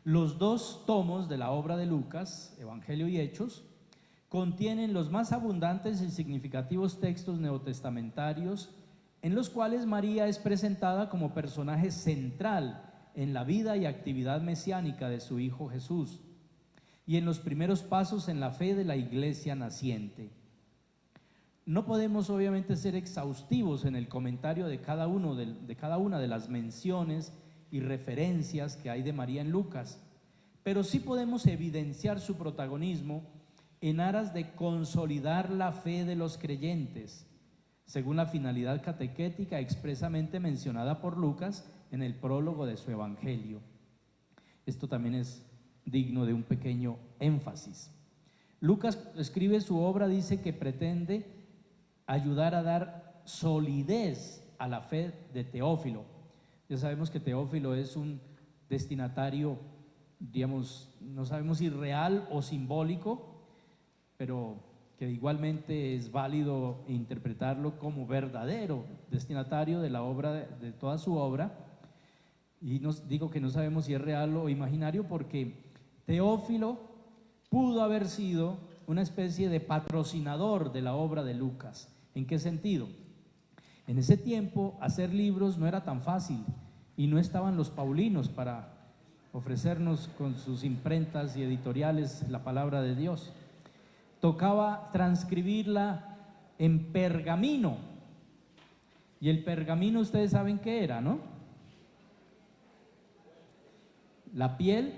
Los 2 tomos de la obra de Lucas, Evangelio y Hechos, contienen los más abundantes y significativos textos neotestamentarios en los cuales María es presentada como personaje central en la vida y actividad mesiánica de su Hijo Jesús y en los primeros pasos en la fe de la iglesia naciente. No podemos obviamente ser exhaustivos en el comentario de cada una de las menciones y referencias que hay de María en Lucas, pero sí podemos evidenciar su protagonismo en aras de consolidar la fe de los creyentes, según la finalidad catequética expresamente mencionada por Lucas en el prólogo de su Evangelio. Esto también es digno de un pequeño énfasis. Lucas, cuando escribe su obra, dice que pretende ayudar a dar solidez a la fe de Teófilo. Ya sabemos que Teófilo es un destinatario, digamos, no sabemos si real o simbólico, pero que igualmente es válido interpretarlo como verdadero destinatario de la obra, de toda su obra. Y nos digo que no sabemos si es real o imaginario porque Teófilo pudo haber sido una especie de patrocinador de la obra de Lucas. ¿En qué sentido? En ese tiempo hacer libros no era tan fácil y no estaban los paulinos para ofrecernos con sus imprentas y editoriales la palabra de Dios. Tocaba transcribirla en pergamino, y el pergamino ustedes saben qué era, ¿no? La piel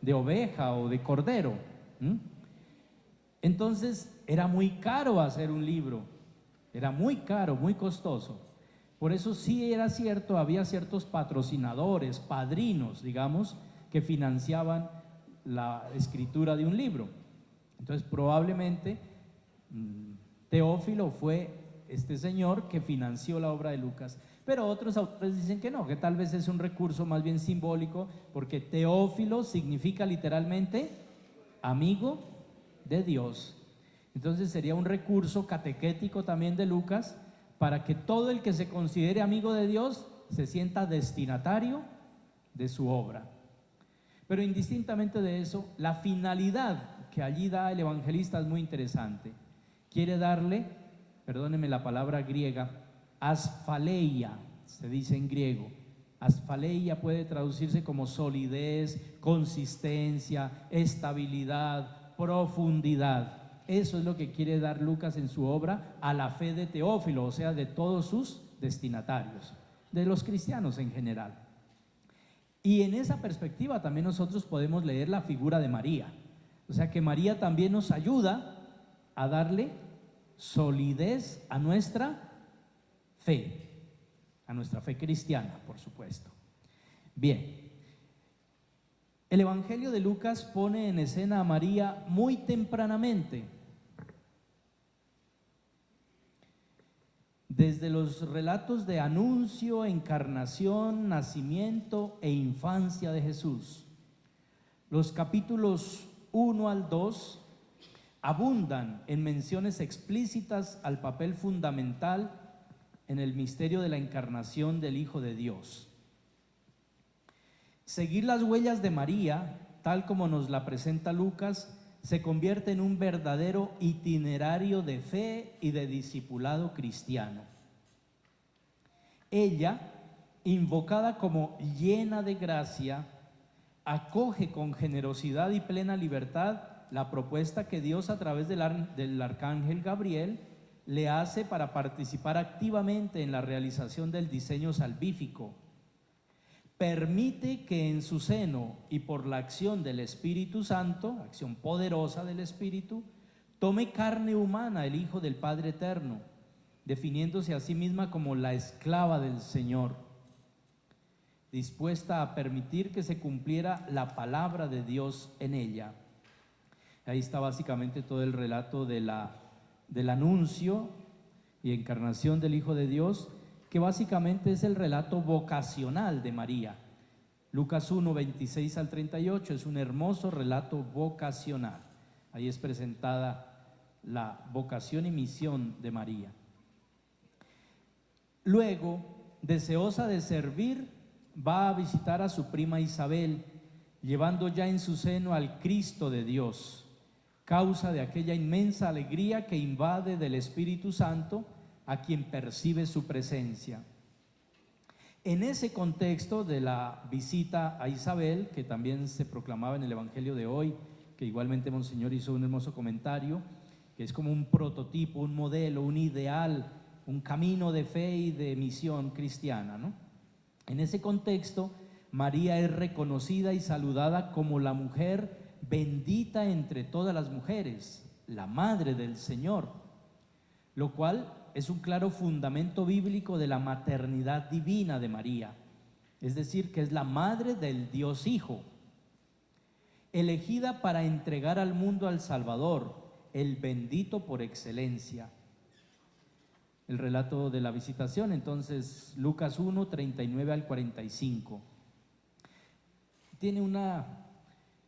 de oveja o de cordero. Entonces era muy caro hacer un libro, era muy caro, muy costoso. Por eso sí era cierto, había ciertos patrocinadores, padrinos, digamos, que financiaban la escritura de un libro. Entonces probablemente Teófilo fue este señor que financió la obra de Lucas. Pero otros autores dicen que no, que tal vez es un recurso más bien simbólico, porque Teófilo significa literalmente amigo de Dios. Entonces sería un recurso catequético también de Lucas para que todo el que se considere amigo de Dios se sienta destinatario de su obra. Pero indistintamente de eso, la finalidad que allí da el evangelista es muy interesante. Quiere darle, perdónenme la palabra griega, asfaleia, se dice en griego. Asfaleia puede traducirse como solidez, consistencia, estabilidad, profundidad. Eso es lo que quiere dar Lucas en su obra a la fe de Teófilo, o sea, de todos sus destinatarios, de los cristianos en general. Y en esa perspectiva también nosotros podemos leer la figura de María. O sea que María también nos ayuda a darle solidez a nuestra fe cristiana, por supuesto. Bien, el Evangelio de Lucas pone en escena a María muy tempranamente. Desde los relatos de anuncio, encarnación, nacimiento e infancia de Jesús. Los capítulos 1 al 2 abundan en menciones explícitas al papel fundamental en el misterio de la encarnación del Hijo de Dios. Seguir las huellas de María, tal como nos la presenta Lucas, se convierte en un verdadero itinerario de fe y de discipulado cristiano. Ella, invocada como llena de gracia, acoge con generosidad y plena libertad la propuesta que Dios a través del arcángel Gabriel le hace para participar activamente en la realización del diseño salvífico. Permite que en su seno y por la acción del Espíritu Santo, acción poderosa del Espíritu, tome carne humana el Hijo del Padre Eterno, definiéndose a sí misma como la esclava del Señor, dispuesta a permitir que se cumpliera la palabra de Dios en ella. Ahí está básicamente todo el relato del anuncio y encarnación del Hijo de Dios, que básicamente es el relato vocacional de María. Lucas 1, 26 al 38 es un hermoso relato vocacional. Ahí es presentada la vocación y misión de María. Luego, deseosa de servir, va a visitar a su prima Isabel, llevando ya en su seno al Cristo de Dios, causa de aquella inmensa alegría que invade del Espíritu Santo a quien percibe su presencia. En ese contexto de la visita a Isabel, que también se proclamaba en el Evangelio de hoy, que igualmente Monseñor hizo un hermoso comentario, que es como un prototipo, un modelo, un ideal, un camino de fe y de misión cristiana, ¿no? En ese contexto, María es reconocida y saludada como la mujer bendita entre todas las mujeres, la madre del Señor, lo cual es un claro fundamento bíblico de la maternidad divina de María, es decir, que es la madre del Dios Hijo, elegida para entregar al mundo al Salvador, el bendito por excelencia. El relato de la visitación, entonces, Lucas 1, 39 al 45. tiene una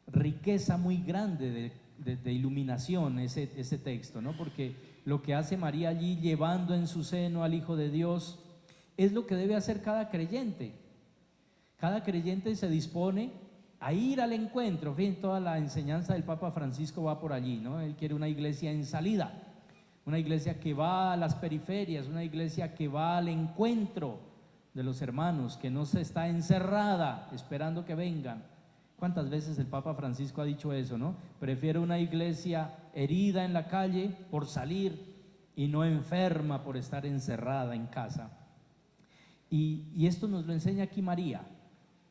riqueza muy grande de iluminación ese texto, ¿no? Porque lo que hace María allí llevando en su seno al Hijo de Dios es lo que debe hacer cada creyente. Cada creyente se dispone a ir al encuentro. Fíjense, toda la enseñanza del Papa Francisco va por allí, ¿no? Él quiere una iglesia en salida, una iglesia que va a las periferias, una iglesia que va al encuentro de los hermanos, que no se está encerrada esperando que vengan. ¿Cuántas veces el Papa Francisco ha dicho eso, no? Prefiero una iglesia herida en la calle por salir y no enferma por estar encerrada en casa. Y esto nos lo enseña aquí María.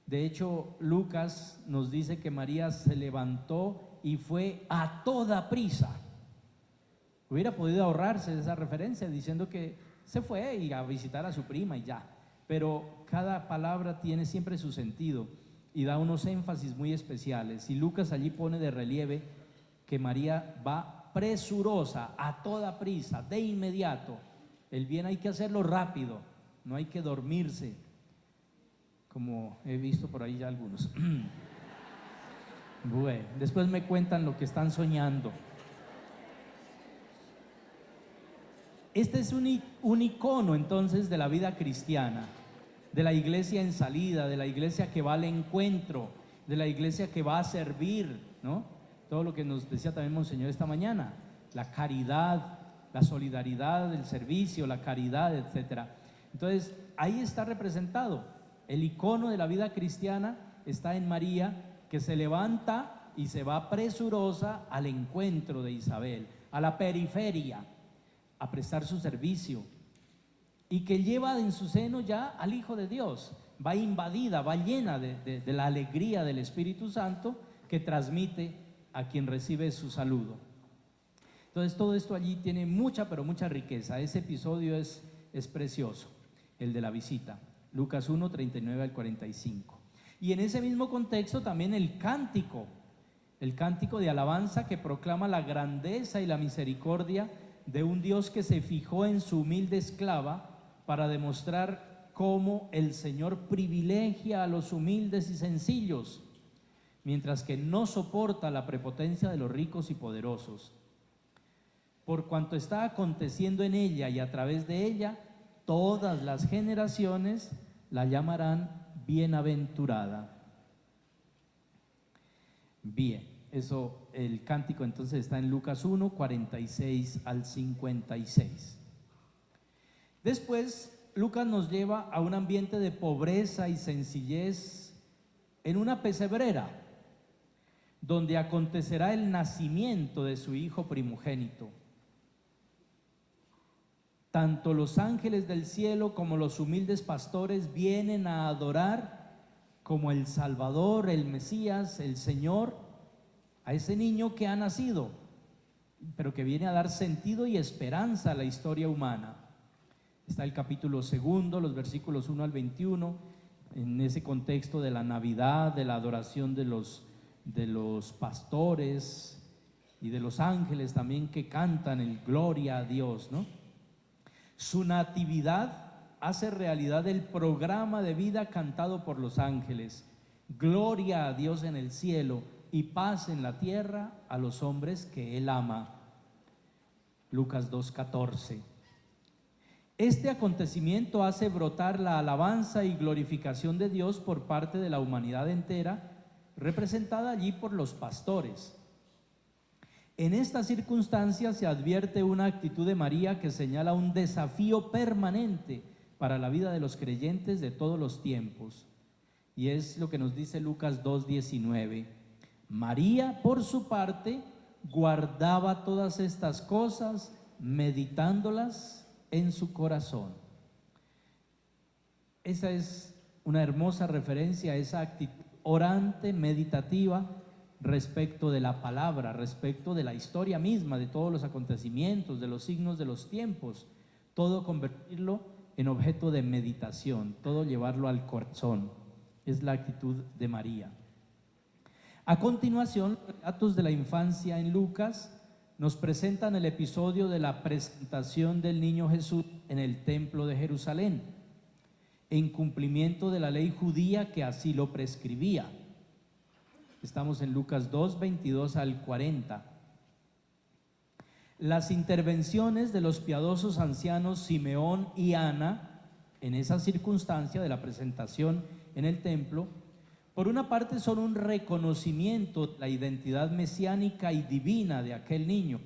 De hecho, Lucas nos dice que María se levantó y fue a toda prisa. Hubiera podido ahorrarse esa referencia diciendo que se fue y a visitar a su prima y ya. Pero cada palabra tiene siempre su sentido y da unos énfasis muy especiales. Y Lucas allí pone de relieve que María va presurosa, a toda prisa, de inmediato. El bien hay que hacerlo rápido, no hay que dormirse, como he visto por ahí ya algunos. Bueno, después me cuentan lo que están soñando. Este es un icono entonces de la vida cristiana, de la iglesia en salida, de la iglesia que va al encuentro, de la iglesia que va a servir, ¿no? Todo lo que nos decía también Monseñor esta mañana, la caridad, la solidaridad, el servicio, la caridad, etcétera. Entonces, ahí está representado. El icono de la vida cristiana está en María, que se levanta y se va presurosa al encuentro de Isabel, a la periferia, a prestar su servicio, y que lleva en su seno ya al Hijo de Dios. Va invadida, va llena de la alegría del Espíritu Santo que transmite a quien recibe su saludo. Entonces todo esto allí tiene mucha, pero mucha riqueza. Ese episodio es precioso, el de la visita. Lucas 1, 39 al 45. Y en ese mismo contexto también el cántico de alabanza que proclama la grandeza y la misericordia de un Dios que se fijó en su humilde esclava para demostrar cómo el Señor privilegia a los humildes y sencillos, mientras que no soporta la prepotencia de los ricos y poderosos. Por cuanto está aconteciendo en ella y a través de ella, todas las generaciones la llamarán bienaventurada. Bien, eso, el cántico entonces está en Lucas 1, 46 al 56. Después, Lucas nos lleva a un ambiente de pobreza y sencillez en una pesebrera, donde acontecerá el nacimiento de su hijo primogénito. Tanto los ángeles del cielo como los humildes pastores vienen a adorar como el Salvador, el Mesías, el Señor, a ese niño que ha nacido, pero que viene a dar sentido y esperanza a la historia humana. Está el capítulo 2, los versículos 1 al 21, en ese contexto de la Navidad, de la adoración de los pastores y de los ángeles también que cantan el gloria a Dios, ¿no? Su natividad hace realidad el programa de vida cantado por los ángeles. Gloria a Dios en el cielo y paz en la tierra a los hombres que Él ama. Lucas 2:14. Este acontecimiento hace brotar la alabanza y glorificación de Dios por parte de la humanidad entera, representada allí por los pastores. En esta circunstancia se advierte una actitud de María que señala un desafío permanente para la vida de los creyentes de todos los tiempos. Y es lo que nos dice Lucas 2:19. María, por su parte, guardaba todas estas cosas, meditándolas en su corazón. Esa es una hermosa referencia a esa actitud orante, meditativa, respecto de la palabra, respecto de la historia misma, de todos los acontecimientos, de los signos de los tiempos, todo convertirlo en objeto de meditación, todo llevarlo al corazón. Es la actitud de María. A continuación, los relatos de la infancia en Lucas nos presentan el episodio de la presentación del niño Jesús en el templo de Jerusalén, en cumplimiento de la ley judía que así lo prescribía. Estamos en Lucas 2, 22 al 40. Las intervenciones de los piadosos ancianos Simeón y Ana en esa circunstancia de la presentación en el templo, por una parte son un reconocimiento de la identidad mesiánica y divina de aquel niño,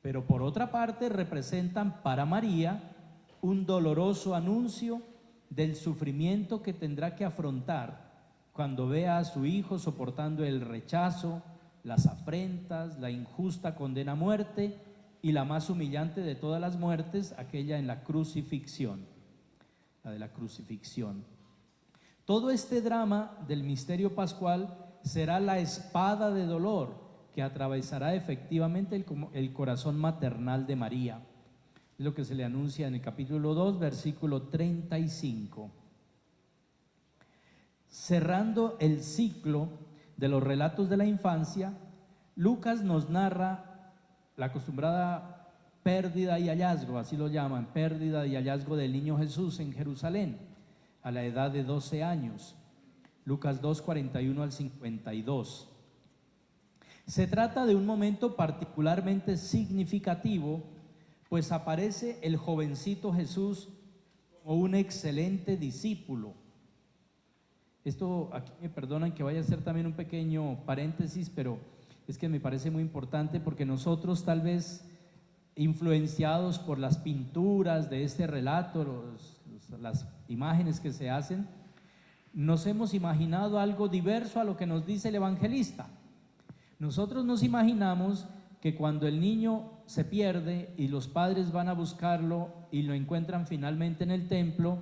pero por otra parte representan para María un doloroso anuncio del sufrimiento que tendrá que afrontar cuando vea a su hijo soportando el rechazo, las afrentas, la injusta condena a muerte y la más humillante de todas las muertes, aquella en la crucifixión, la de la crucifixión. Todo este drama del misterio pascual será la espada de dolor que atravesará efectivamente el corazón maternal de María. Es lo que se le anuncia en el capítulo 2, versículo 35. Cerrando el ciclo de los relatos de la infancia, Lucas nos narra la acostumbrada pérdida y hallazgo, así lo llaman, pérdida y hallazgo del niño Jesús en Jerusalén a la edad de 12 años. Lucas 2, 41 al 52. Se trata de un momento particularmente significativo, pues aparece el jovencito Jesús como un excelente discípulo. Esto, aquí me perdonan que vaya a hacer también un pequeño paréntesis, pero es que me parece muy importante porque nosotros tal vez influenciados por las pinturas de este relato, las imágenes que se hacen, nos hemos imaginado algo diverso a lo que nos dice el evangelista. Nosotros nos imaginamos que cuando el niño se pierde y los padres van a buscarlo y lo encuentran finalmente en el templo,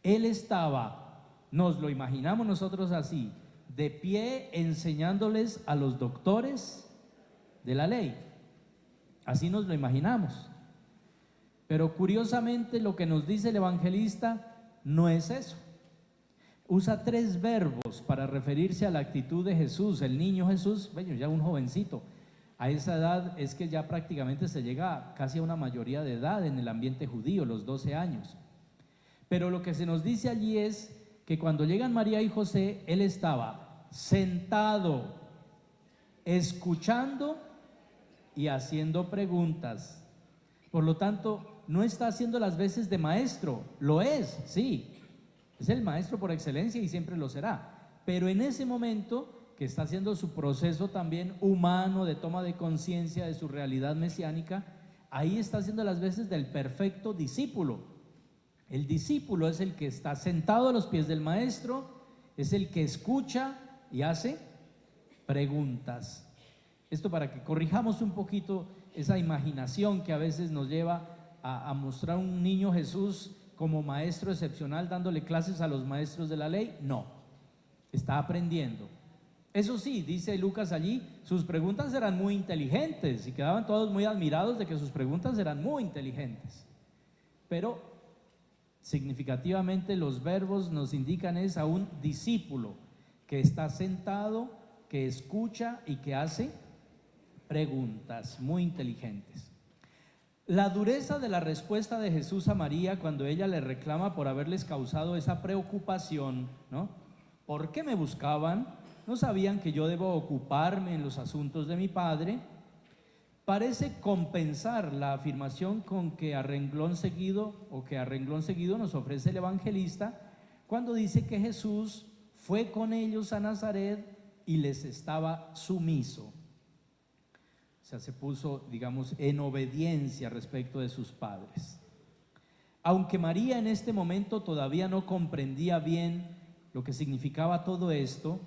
él estaba, nos lo imaginamos nosotros así, de pie enseñándoles a los doctores de la ley. Así nos lo imaginamos. Pero curiosamente lo que nos dice el evangelista no es eso. Usa 3 verbos para referirse a la actitud de Jesús, el niño Jesús, bueno, ya un jovencito. A esa edad es que ya prácticamente se llega casi a una mayoría de edad en el ambiente judío, los 12 años. Pero lo que se nos dice allí es que cuando llegan María y José, él estaba sentado, escuchando y haciendo preguntas. Por lo tanto, no está haciendo las veces de maestro, lo es, sí, es el maestro por excelencia y siempre lo será, pero en ese momento que está haciendo su proceso también humano de toma de conciencia de su realidad mesiánica, ahí está haciendo las veces del perfecto discípulo. El discípulo es el que está sentado a los pies del maestro, es el que escucha y hace preguntas. Esto para que corrijamos un poquito esa imaginación que a veces nos lleva a mostrar un niño Jesús como maestro excepcional dándole clases a los maestros de la ley. No, está aprendiendo. Eso sí, dice Lucas allí, sus preguntas eran muy inteligentes y quedaban todos muy admirados de que sus preguntas eran muy inteligentes. Pero significativamente los verbos nos indican es a un discípulo que está sentado, que escucha y que hace preguntas muy inteligentes. La dureza de la respuesta de Jesús a María cuando ella le reclama por haberles causado esa preocupación, ¿no? ¿Por qué me buscaban? ¿No sabían que yo debo ocuparme en los asuntos de mi Padre? Parece compensar la afirmación con que a renglón seguido nos ofrece el evangelista cuando dice que Jesús fue con ellos a Nazaret y les estaba sumiso. O sea, se puso, digamos, en obediencia respecto de sus padres. Aunque María en este momento todavía no comprendía bien lo que significaba todo esto,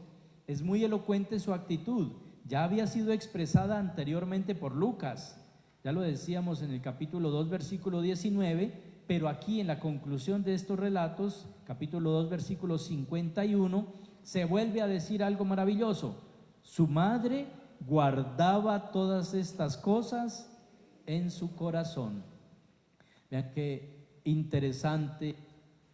es muy elocuente su actitud. Ya había sido expresada anteriormente por Lucas, ya lo decíamos en el capítulo 2, versículo 19, pero aquí en la conclusión de estos relatos, capítulo 2, versículo 51, se vuelve a decir algo maravilloso. Su madre guardaba todas estas cosas en su corazón. Vean qué interesante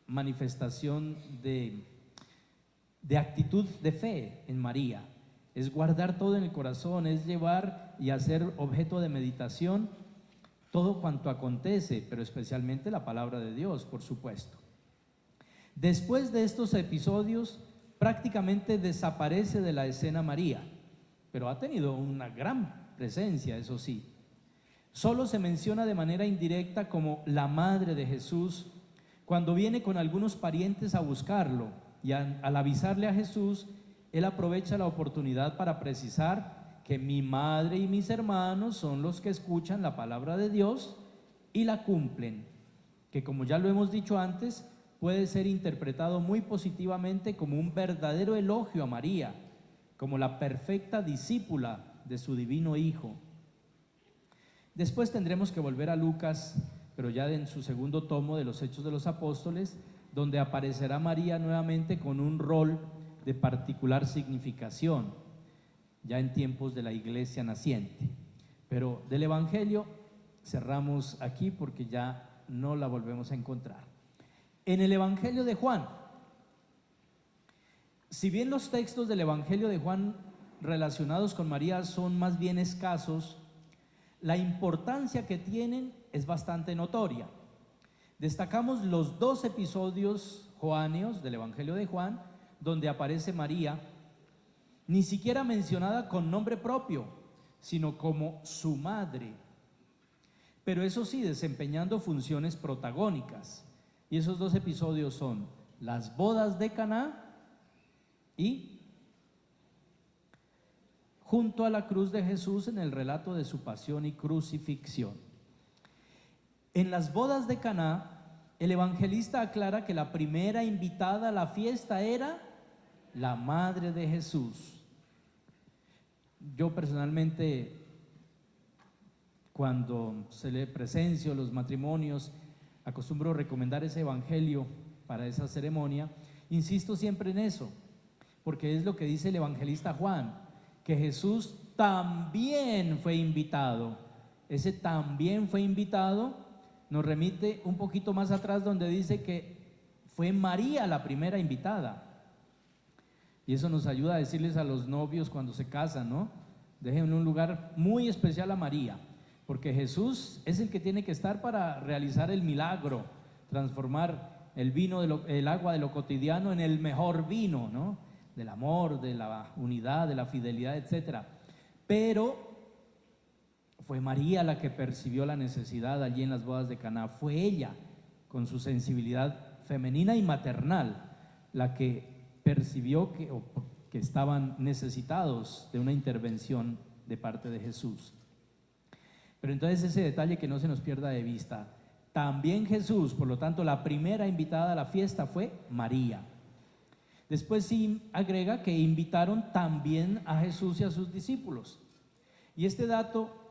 manifestación de actitud de fe en María. Es guardar todo en el corazón, es llevar y hacer objeto de meditación todo cuanto acontece, pero especialmente la palabra de Dios, por supuesto. Después de estos episodios, prácticamente desaparece de la escena María, pero ha tenido una gran presencia, eso sí. Solo se menciona de manera indirecta como la madre de Jesús cuando viene con algunos parientes a buscarlo, y al avisarle a Jesús, él aprovecha la oportunidad para precisar que mi madre y mis hermanos son los que escuchan la palabra de Dios y la cumplen, que como ya lo hemos dicho antes, puede ser interpretado muy positivamente como un verdadero elogio a María, como la perfecta discípula de su divino Hijo. Después tendremos que volver a Lucas, pero ya en su segundo tomo de los Hechos de los Apóstoles, donde aparecerá María nuevamente con un rol de particular significación, ya en tiempos de la iglesia naciente. Pero del Evangelio cerramos aquí porque ya no la volvemos a encontrar. En el Evangelio de Juan, si bien los textos del Evangelio de Juan relacionados con María son más bien escasos, la importancia que tienen es bastante notoria. Destacamos los 2 episodios joáneos del Evangelio de Juan, donde aparece María, ni siquiera mencionada con nombre propio, sino como su madre, pero eso sí, desempeñando funciones protagónicas. Y esos 2 episodios son las bodas de Caná y junto a la cruz de Jesús en el relato de su pasión y crucifixión. En las bodas de Caná, el evangelista aclara que la primera invitada a la fiesta era la madre de Jesús. Yo personalmente, cuando se le presencio los matrimonios, acostumbro recomendar ese evangelio para esa ceremonia. Insisto siempre en eso, porque es lo que dice el evangelista Juan, que Jesús también fue invitado. Ese también fue invitado nos remite un poquito más atrás, donde dice que fue María la primera invitada. Y eso nos ayuda a decirles a los novios cuando se casan, ¿no? Dejen un lugar muy especial a María, porque Jesús es el que tiene que estar para realizar el milagro, transformar el agua de lo cotidiano en el mejor vino, ¿no? Del amor, de la unidad, de la fidelidad, etcétera. Pero fue María la que percibió la necesidad allí en las bodas de Caná. Fue ella, con su sensibilidad femenina y maternal, la que percibió que estaban necesitados de una intervención de parte de Jesús. Pero entonces ese detalle que no se nos pierda de vista. También Jesús, por lo tanto, la primera invitada a la fiesta fue María. Después sí agrega que invitaron también a Jesús y a sus discípulos. Y este dato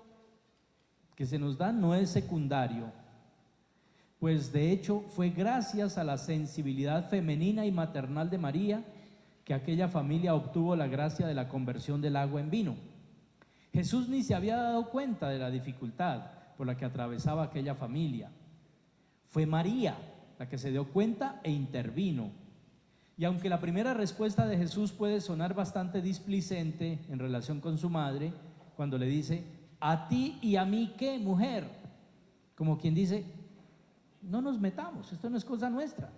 que se nos da no es secundario, pues de hecho fue gracias a la sensibilidad femenina y maternal de María que aquella familia obtuvo la gracia de la conversión del agua en vino. Jesús ni se había dado cuenta de la dificultad por la que atravesaba aquella familia. Fue María la que se dio cuenta e intervino. Y aunque la primera respuesta de Jesús puede sonar bastante displicente en relación con su madre, cuando le dice: ¿a ti y a mí qué, mujer? Como quien dice, no nos metamos, esto no es cosa nuestra.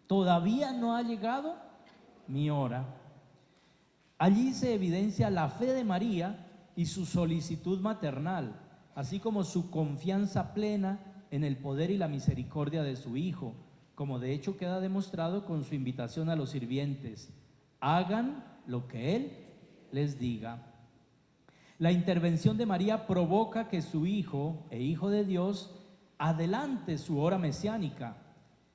Todavía no ha llegado mi hora. Allí se evidencia la fe de María y su solicitud maternal, así como su confianza plena en el poder y la misericordia de su Hijo, como de hecho queda demostrado con su invitación a los sirvientes: hagan lo que Él les diga. La intervención de María provoca que su Hijo e Hijo de Dios adelante su hora mesiánica,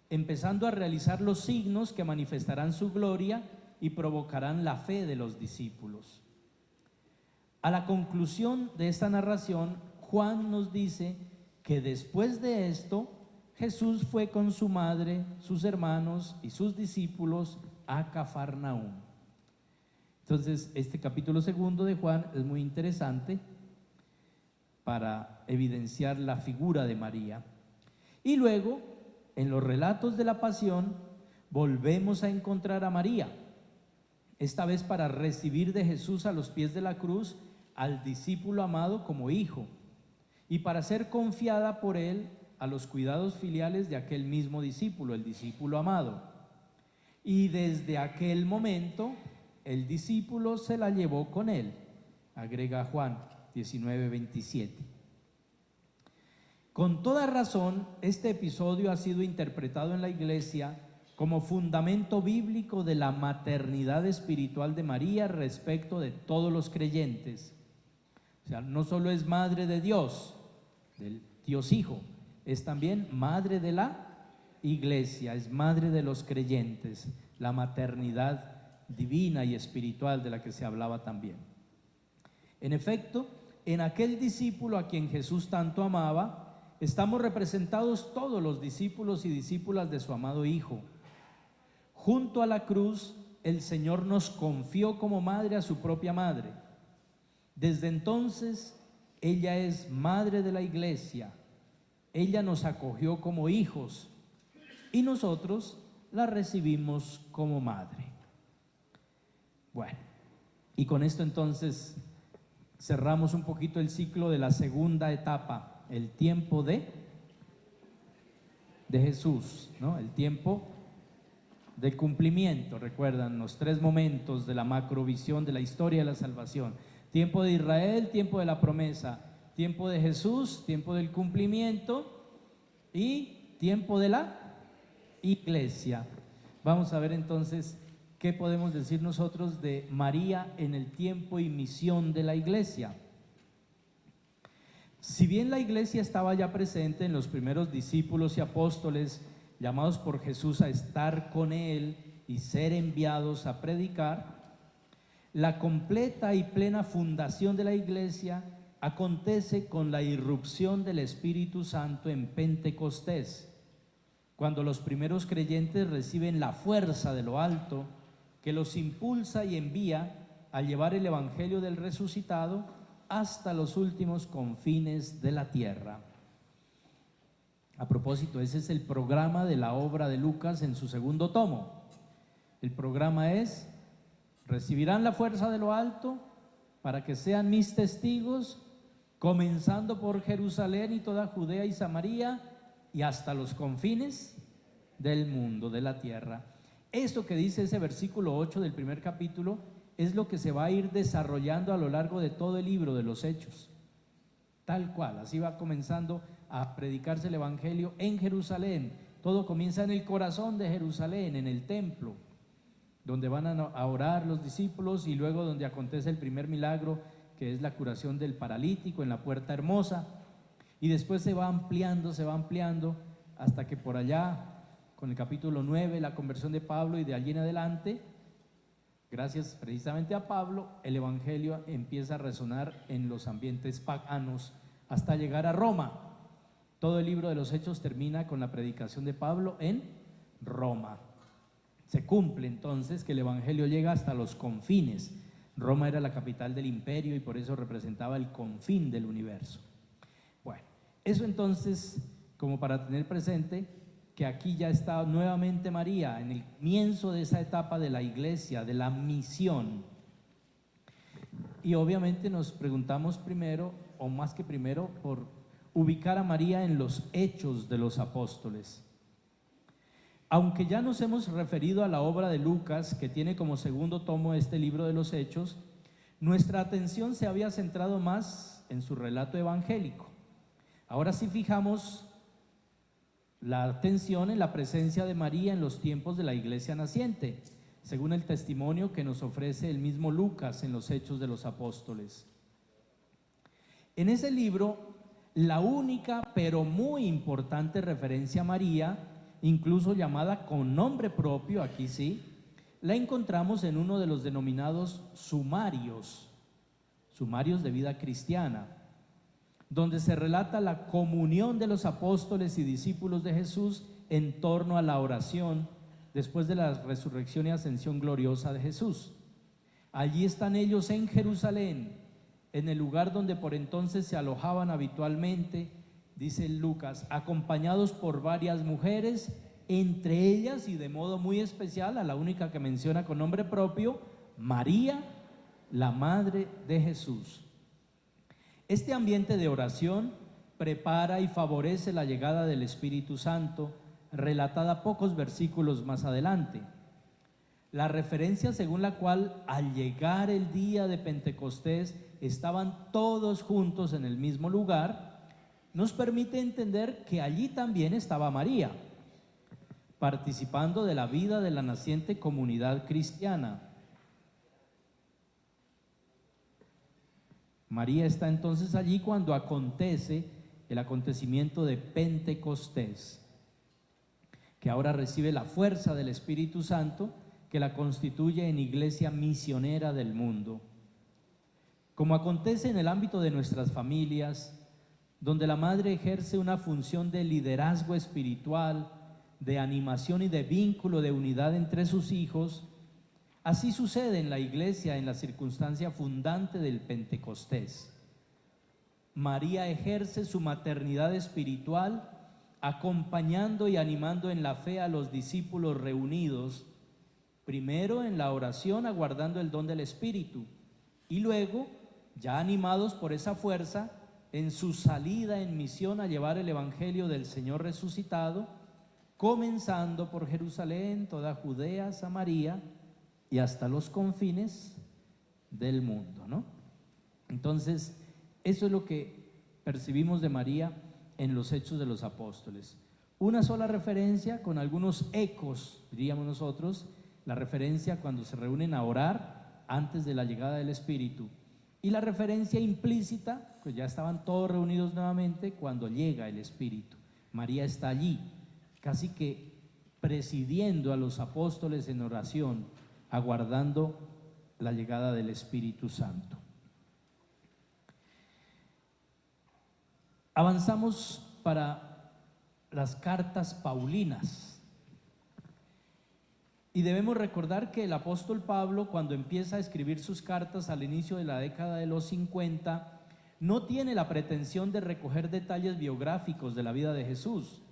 empezando a realizar los signos que manifestarán su gloria y provocarán la fe de los discípulos. A la conclusión de esta narración, Juan nos dice que después de esto, Jesús fue con su madre, sus hermanos y sus discípulos a Cafarnaúm. Entonces, este capítulo 2 de Juan es muy interesante para evidenciar la figura de María. Y luego, en los relatos de la pasión, volvemos a encontrar a María, esta vez para recibir de Jesús a los pies de la cruz al discípulo amado como hijo, y para ser confiada por él a los cuidados filiales de aquel mismo discípulo, el discípulo amado. y desde aquel momento el discípulo se la llevó con él, agrega Juan 19:27. Con toda razón, este episodio ha sido interpretado en la Iglesia como fundamento bíblico de la maternidad espiritual de María respecto de todos los creyentes. O sea, no solo es madre de Dios, del Dios Hijo, es también madre de la Iglesia, es madre de los creyentes, la maternidad divina y espiritual de la que se hablaba también. En efecto, en aquel discípulo a quien Jesús tanto amaba, estamos representados todos los discípulos y discípulas de su amado Hijo. Junto a la cruz, el Señor nos confió como madre a su propia madre. Desde entonces, ella es madre de la Iglesia. Ella nos acogió como hijos y nosotros la recibimos como madre. Bueno, y con esto entonces cerramos un poquito el ciclo de la segunda etapa, el tiempo de Jesús, ¿no? El tiempo del cumplimiento. Recuerdan los tres momentos de la macrovisión de la historia de la salvación: tiempo de Israel, tiempo de la promesa, tiempo de Jesús, tiempo del cumplimiento y tiempo de la Iglesia. Vamos a ver entonces qué podemos decir nosotros de María en el tiempo y misión de la Iglesia. Si bien la Iglesia estaba ya presente en los primeros discípulos y apóstoles llamados por Jesús a estar con Él y ser enviados a predicar, la completa y plena fundación de la Iglesia acontece con la irrupción del Espíritu Santo en Pentecostés, cuando los primeros creyentes reciben la fuerza de lo alto que los impulsa y envía a llevar el Evangelio del resucitado hasta los últimos confines de la tierra. A propósito, ese es el programa de la obra de Lucas en su segundo tomo. El programa es: recibirán la fuerza de lo alto para que sean mis testigos, comenzando por Jerusalén y toda Judea y Samaria y hasta los confines del mundo, de la tierra. Esto que dice ese versículo 8 del primer capítulo es lo que se va a ir desarrollando a lo largo de todo el libro de los Hechos. Tal cual, así va comenzando a predicarse el Evangelio en Jerusalén. Todo comienza en el corazón de Jerusalén, en el templo, donde van a orar los discípulos, y luego donde acontece el primer milagro, que es la curación del paralítico en la Puerta Hermosa. Y después se va ampliando hasta que por allá, con el capítulo 9, la conversión de Pablo, y de allí en adelante, gracias precisamente a Pablo, el Evangelio empieza a resonar en los ambientes paganos hasta llegar a Roma. Todo el libro de los Hechos termina con la predicación de Pablo en Roma. Se cumple entonces que el Evangelio llega hasta los confines. Roma era la capital del imperio y por eso representaba el confín del universo. Bueno, eso entonces como para tener presente que aquí ya está nuevamente María en el comienzo de esa etapa de la Iglesia, de la misión. Y obviamente nos preguntamos primero, o más que primero, por ubicar a María en los hechos de los apóstoles. Aunque ya nos hemos referido a la obra de Lucas, que tiene como segundo tomo este libro de los Hechos, nuestra atención se había centrado más en su relato evangélico. Ahora sí fijamos la atención en la presencia de María en los tiempos de la iglesia naciente, según el testimonio que nos ofrece el mismo Lucas en los Hechos de los Apóstoles. En ese libro, la única pero muy importante referencia a María, incluso llamada con nombre propio, aquí sí, la encontramos en uno de los denominados sumarios de vida cristiana, donde se relata la comunión de los apóstoles y discípulos de Jesús en torno a la oración después de la resurrección y ascensión gloriosa de Jesús. Allí están ellos en Jerusalén, en el lugar donde por entonces se alojaban habitualmente, dice Lucas, acompañados por varias mujeres, entre ellas y de modo muy especial a la única que menciona con nombre propio, María, la madre de Jesús. Este ambiente de oración prepara y favorece la llegada del Espíritu Santo, relatada pocos versículos más adelante. la referencia según la cual al llegar el día de Pentecostés estaban todos juntos en el mismo lugar, nos permite entender que allí también estaba María, participando de la vida de la naciente comunidad cristiana. María está entonces allí cuando acontece el acontecimiento de Pentecostés, que ahora recibe la fuerza del Espíritu Santo que la constituye en iglesia misionera del mundo. Como acontece en el ámbito de nuestras familias, donde la madre ejerce una función de liderazgo espiritual, de animación y de vínculo de unidad entre sus hijos, así sucede en la iglesia en la circunstancia fundante del Pentecostés. María ejerce su maternidad espiritual, acompañando y animando en la fe a los discípulos reunidos, primero en la oración aguardando el don del Espíritu, y luego, ya animados por esa fuerza, en su salida en misión a llevar el Evangelio del Señor resucitado, comenzando por Jerusalén, toda Judea, Samaria y hasta los confines del mundo, ¿no? Entonces, eso es lo que percibimos de María en los Hechos de los Apóstoles. Una sola referencia con algunos ecos, diríamos nosotros, la referencia cuando se reúnen a orar antes de la llegada del Espíritu, y la referencia implícita, pues ya estaban todos reunidos nuevamente cuando llega el Espíritu. María está allí, casi que presidiendo a los apóstoles en oración, aguardando la llegada del Espíritu Santo. Avanzamos para las cartas paulinas. Y debemos recordar que el apóstol Pablo, cuando empieza a escribir sus cartas al inicio de la década de los 50, no tiene la pretensión de recoger detalles biográficos de la vida de Jesús.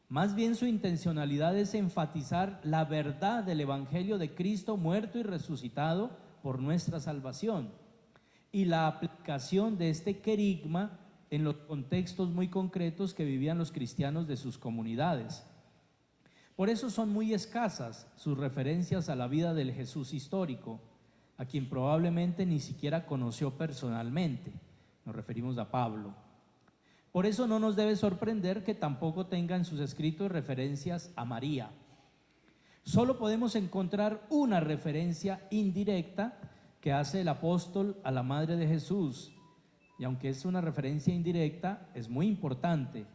Más bien su intencionalidad es enfatizar la verdad del Evangelio de Cristo muerto y resucitado por nuestra salvación y la aplicación de este querigma en los contextos muy concretos que vivían los cristianos de sus comunidades. Por eso son muy escasas sus referencias a la vida del Jesús histórico, a quien probablemente ni siquiera conoció personalmente. Nos referimos a Pablo. Por eso no nos debe sorprender que tampoco tenga en sus escritos referencias a María. Solo podemos encontrar una referencia indirecta que hace el apóstol a la madre de Jesús, y aunque es una referencia indirecta, es muy importante.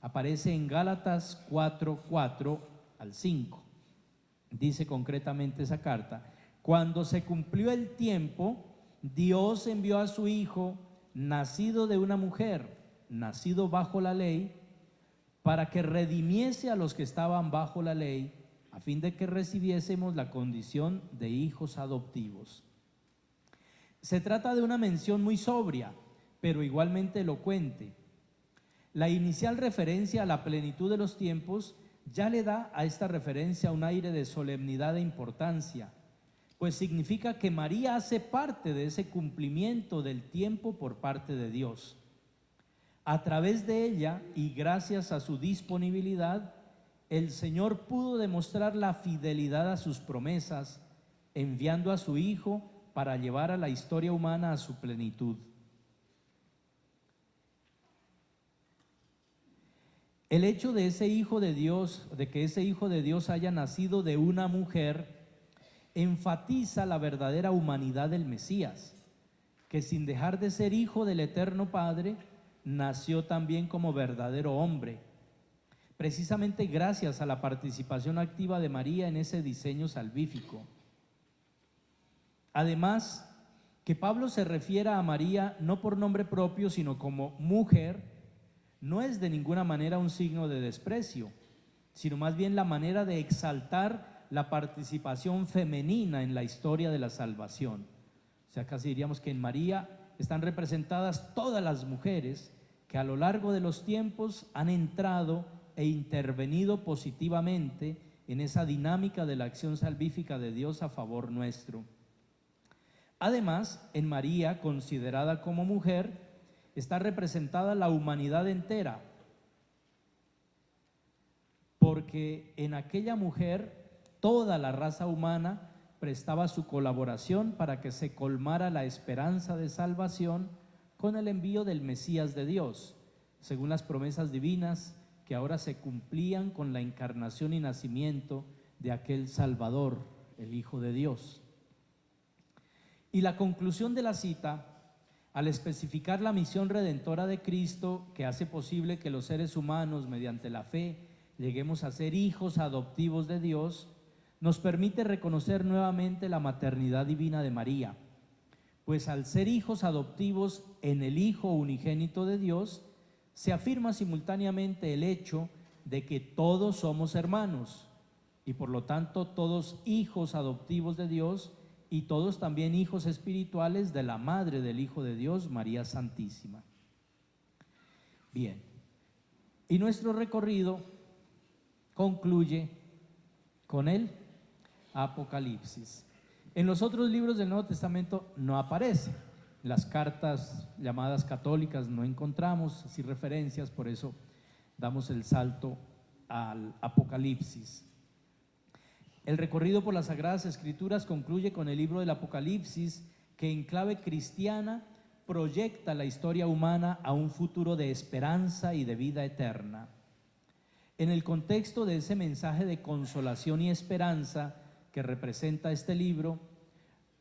Aparece en Gálatas 4:4 al 5. Dice concretamente esa carta: cuando se cumplió el tiempo, Dios envió a su Hijo, nacido de una mujer, nacido bajo la ley, para que redimiese a los que estaban bajo la ley, a fin de que recibiésemos la condición de hijos adoptivos. Se trata de una mención muy sobria, pero igualmente elocuente. La inicial referencia a la plenitud de los tiempos ya le da a esta referencia un aire de solemnidad e importancia, pues significa que María hace parte de ese cumplimiento del tiempo por parte de Dios. A través de ella y gracias a su disponibilidad, el Señor pudo demostrar la fidelidad a sus promesas, enviando a su Hijo para llevar a la historia humana a su plenitud. El hecho de ese Hijo de Dios, de que ese Hijo de Dios haya nacido de una mujer, enfatiza la verdadera humanidad del Mesías, que sin dejar de ser hijo del Eterno Padre, nació también como verdadero hombre, precisamente gracias a la participación activa de María en ese diseño salvífico. Además, que Pablo se refiera a María no por nombre propio, sino como mujer, no es de ninguna manera un signo de desprecio, sino más bien la manera de exaltar la participación femenina en la historia de la salvación. O sea, casi diríamos que en María están representadas todas las mujeres que a lo largo de los tiempos han entrado e intervenido positivamente en esa dinámica de la acción salvífica de Dios a favor nuestro. Además, en María, considerada como mujer, está representada la humanidad entera, porque en aquella mujer toda la raza humana prestaba su colaboración para que se colmara la esperanza de salvación con el envío del Mesías de Dios, según las promesas divinas que ahora se cumplían con la encarnación y nacimiento de aquel Salvador, el Hijo de Dios. Y la conclusión de la cita, al especificar la misión redentora de Cristo que hace posible que los seres humanos, mediante la fe, lleguemos a ser hijos adoptivos de Dios, nos permite reconocer nuevamente la maternidad divina de María, pues al ser hijos adoptivos en el Hijo unigénito de Dios, se afirma simultáneamente el hecho de que todos somos hermanos y por lo tanto todos hijos adoptivos de Dios y todos también hijos espirituales de la Madre del Hijo de Dios, María Santísima. Bien, y nuestro recorrido concluye con el Apocalipsis. En los otros libros del Nuevo Testamento no aparece. Las cartas llamadas católicas no encontramos así referencias, por eso damos el salto al Apocalipsis. El recorrido por las Sagradas Escrituras concluye con el libro del Apocalipsis, que en clave cristiana proyecta la historia humana a un futuro de esperanza y de vida eterna. En el contexto de ese mensaje de consolación y esperanza que representa este libro,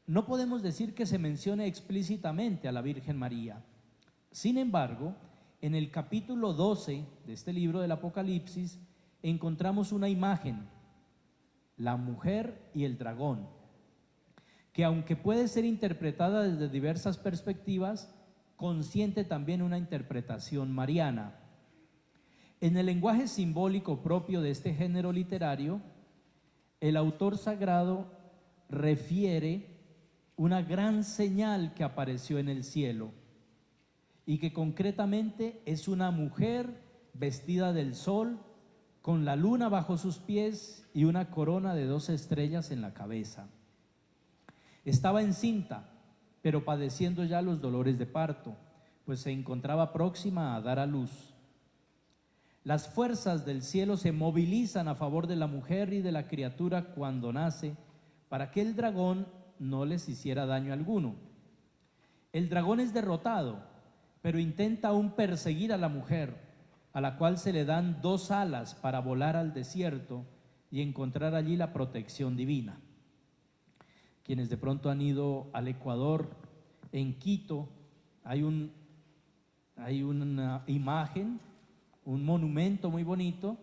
no podemos decir que se mencione explícitamente a la Virgen María. Sin embargo, en el capítulo 12 de este libro del Apocalipsis encontramos una imagen, la mujer y el dragón, que aunque puede ser interpretada desde diversas perspectivas, consiente también una interpretación mariana. En el lenguaje simbólico propio de este género literario, el autor sagrado refiere una gran señal que apareció en el cielo y que concretamente es una mujer vestida del sol, con la luna bajo sus pies y una corona de 2 estrellas en la cabeza. Estaba encinta, pero padeciendo ya los dolores de parto, pues se encontraba próxima a dar a luz. Las fuerzas del cielo se movilizan a favor de la mujer y de la criatura cuando nace, para que el dragón no les hiciera daño alguno. El dragón es derrotado, pero intenta aún perseguir a la mujer, a la cual se le dan 2 alas para volar al desierto y encontrar allí la protección divina. Quienes de pronto han ido al Ecuador, en Quito, hay una imagen, un monumento muy bonito.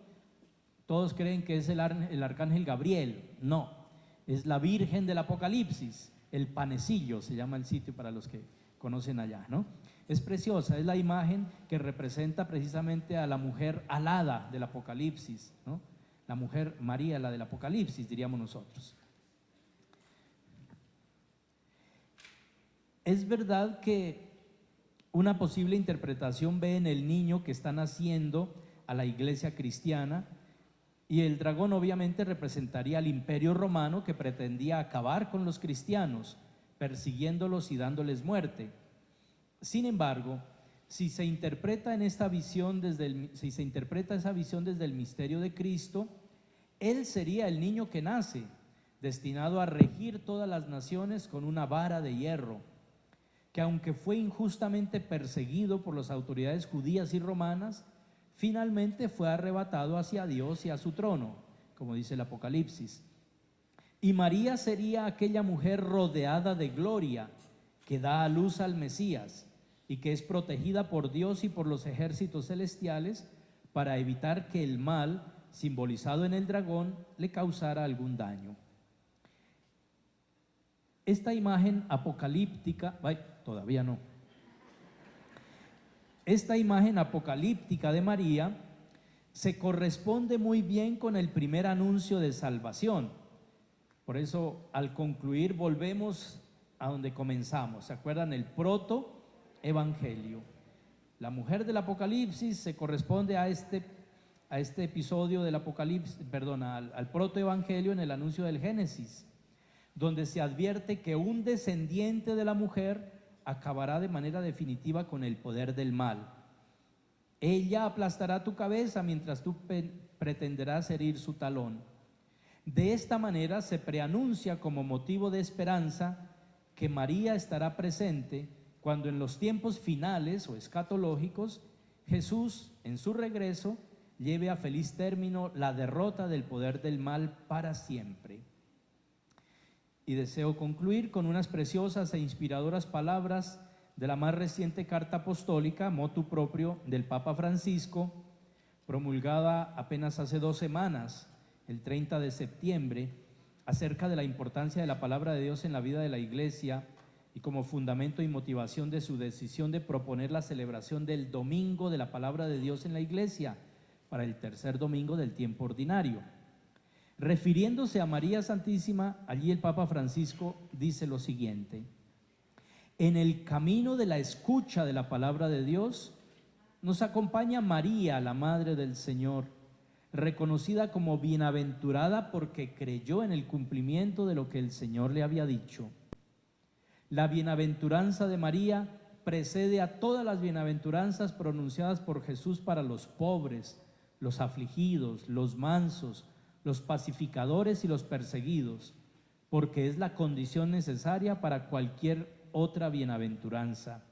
Todos creen que es el arcángel Gabriel. No, es la Virgen del Apocalipsis, el Panecillo se llama el sitio para los que conocen allá, ¿no? Es preciosa, es la imagen que representa precisamente a la mujer alada del Apocalipsis, ¿no? La mujer María, la del Apocalipsis, diríamos nosotros. Es verdad que una posible interpretación ve en el niño que está naciendo a la iglesia cristiana, y el dragón obviamente representaría al imperio romano que pretendía acabar con los cristianos, persiguiéndolos y dándoles muerte. Sin embargo, si se interpreta esa visión desde el misterio de Cristo, Él sería el niño que nace, destinado a regir todas las naciones con una vara de hierro, que aunque fue injustamente perseguido por las autoridades judías y romanas, finalmente fue arrebatado hacia Dios y a su trono, como dice el Apocalipsis. Y María sería aquella mujer rodeada de gloria que da a luz al Mesías y que es protegida por Dios y por los ejércitos celestiales para evitar que el mal, simbolizado en el dragón, le causara algún daño. Esta imagen apocalíptica, todavía no. Esta imagen apocalíptica de María se corresponde muy bien con el primer anuncio de salvación. Por eso, al concluir, volvemos a donde comenzamos. ¿Se acuerdan? El protoevangelio. La mujer del Apocalipsis se corresponde a este episodio del Apocalipsis, al protoevangelio en el anuncio del Génesis, donde se advierte que un descendiente de la mujer acabará de manera definitiva con el poder del mal. Ella aplastará tu cabeza mientras tú pretenderás herir su talón. De esta manera se preanuncia como motivo de esperanza que María estará presente cuando en los tiempos finales o escatológicos Jesús, en su regreso, lleve a feliz término la derrota del poder del mal para siempre. Y deseo concluir con unas preciosas e inspiradoras palabras de la más reciente carta apostólica, motu proprio, del Papa Francisco, promulgada apenas hace 2 semanas, el 30 de septiembre, acerca de la importancia de la palabra de Dios en la vida de la Iglesia y como fundamento y motivación de su decisión de proponer la celebración del Domingo de la Palabra de Dios en la Iglesia para el tercer domingo del tiempo ordinario. Refiriéndose a María Santísima, allí el Papa Francisco dice lo siguiente: en el camino de la escucha de la palabra de Dios nos acompaña María, la Madre del Señor, reconocida como bienaventurada porque creyó en el cumplimiento de lo que el Señor le había dicho. La bienaventuranza de María precede a todas las bienaventuranzas pronunciadas por Jesús para los pobres, los afligidos, los mansos, los pacificadores y los perseguidos, porque es la condición necesaria para cualquier otra bienaventuranza.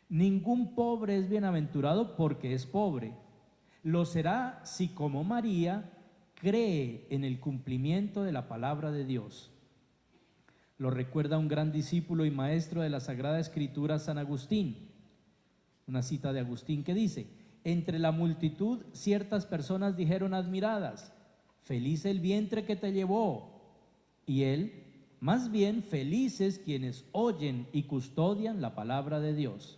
Ningún pobre es bienaventurado porque es pobre. Lo será si, como María, cree en el cumplimiento de la palabra de Dios. Lo recuerda un gran discípulo y maestro de la Sagrada Escritura, San Agustín. Una cita de Agustín que dice: entre la multitud ciertas personas dijeron admiradas: feliz el vientre que te llevó. Y él: más bien felices quienes oyen y custodian la palabra de Dios.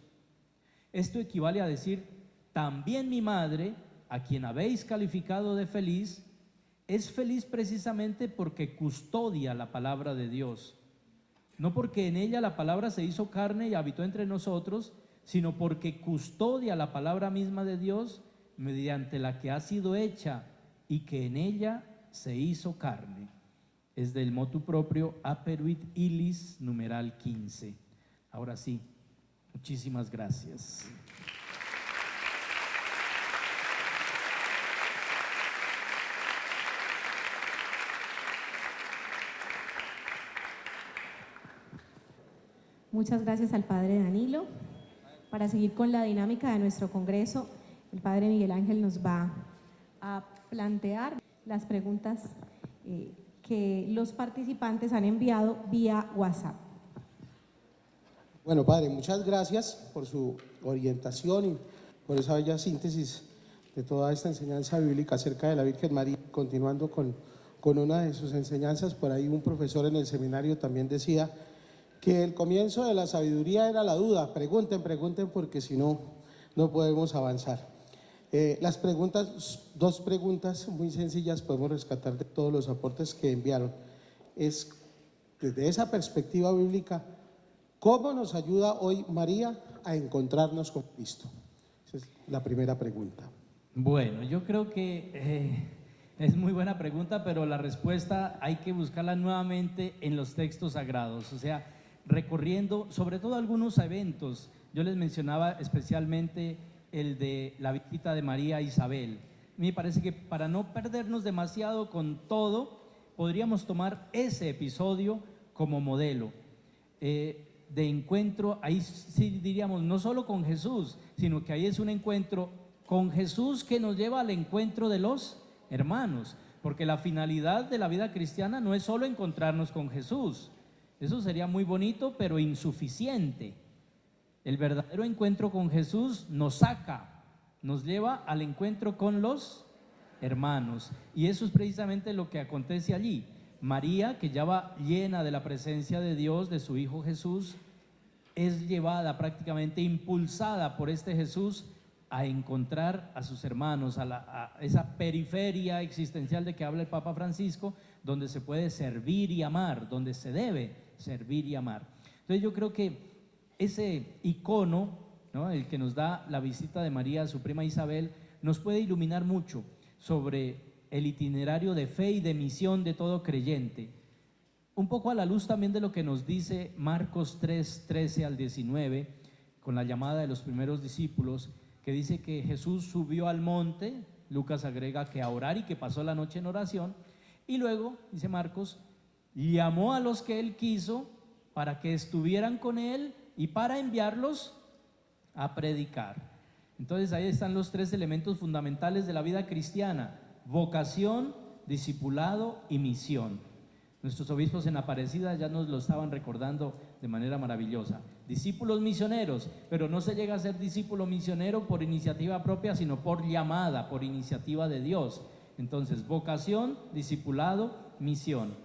Esto equivale a decir: también mi madre, a quien habéis calificado de feliz, es feliz precisamente porque custodia la palabra de Dios. No porque en ella la palabra se hizo carne y habitó entre nosotros, sino porque custodia la palabra misma de Dios, mediante la que ha sido hecha y que en ella se hizo carne. Es del motu propio Aperuit Illis, numeral 15. Ahora sí, muchísimas gracias. Muchas gracias al Padre Danilo. Para seguir con la dinámica de nuestro congreso, el Padre Miguel Ángel nos va a plantear las preguntas que los participantes han enviado vía WhatsApp. Bueno, Padre, muchas gracias por su orientación y por esa bella síntesis de toda esta enseñanza bíblica acerca de la Virgen María. Continuando con una de sus enseñanzas, por ahí un profesor en el seminario también decía que el comienzo de la sabiduría era la duda. Pregunten, porque si no, no podemos avanzar. Las preguntas, 2 preguntas muy sencillas podemos rescatar de todos los aportes que enviaron. Es, desde esa perspectiva bíblica, ¿cómo nos ayuda hoy María a encontrarnos con Cristo? Esa es la primera pregunta. Bueno, yo creo que es muy buena pregunta, pero la respuesta hay que buscarla nuevamente en los textos sagrados, o sea, recorriendo sobre todo algunos eventos. Yo les mencionaba especialmente el de la visita de María a Isabel. Me parece que para no perdernos demasiado con todo, podríamos tomar ese episodio como modelo de encuentro. Ahí sí diríamos, no solo con Jesús, sino que ahí es un encuentro con Jesús que nos lleva al encuentro de los hermanos, porque la finalidad de la vida cristiana no es solo encontrarnos con Jesús. Eso sería muy bonito, pero insuficiente. El verdadero encuentro con Jesús nos saca, nos lleva al encuentro con los hermanos. Y eso es precisamente lo que acontece allí. María, que ya va llena de la presencia de Dios, de su Hijo Jesús, es llevada prácticamente, impulsada por este Jesús a encontrar a sus hermanos, a esa periferia existencial de que habla el Papa Francisco, donde se puede servir y amar, donde se debe servir y amar. Entonces yo creo que ese icono, ¿no?, el que nos da la visita de María a su prima Isabel, nos puede iluminar mucho sobre el itinerario de fe y de misión de todo creyente. Un poco a la luz también de lo que nos dice Marcos 3, 13 al 19, con la llamada de los primeros discípulos, que dice que Jesús subió al monte, Lucas agrega que a orar y que pasó la noche en oración, Y luego, dice Marcos, llamó a los que él quiso para que estuvieran con él y para enviarlos a predicar. Entonces ahí están los tres elementos fundamentales de la vida cristiana: vocación, discipulado y misión. Nuestros obispos en Aparecida ya nos lo estaban recordando de manera maravillosa. Discípulos misioneros, pero no se llega a ser discípulo misionero por iniciativa propia, sino por llamada, por iniciativa de Dios. Entonces, vocación, discipulado, misión.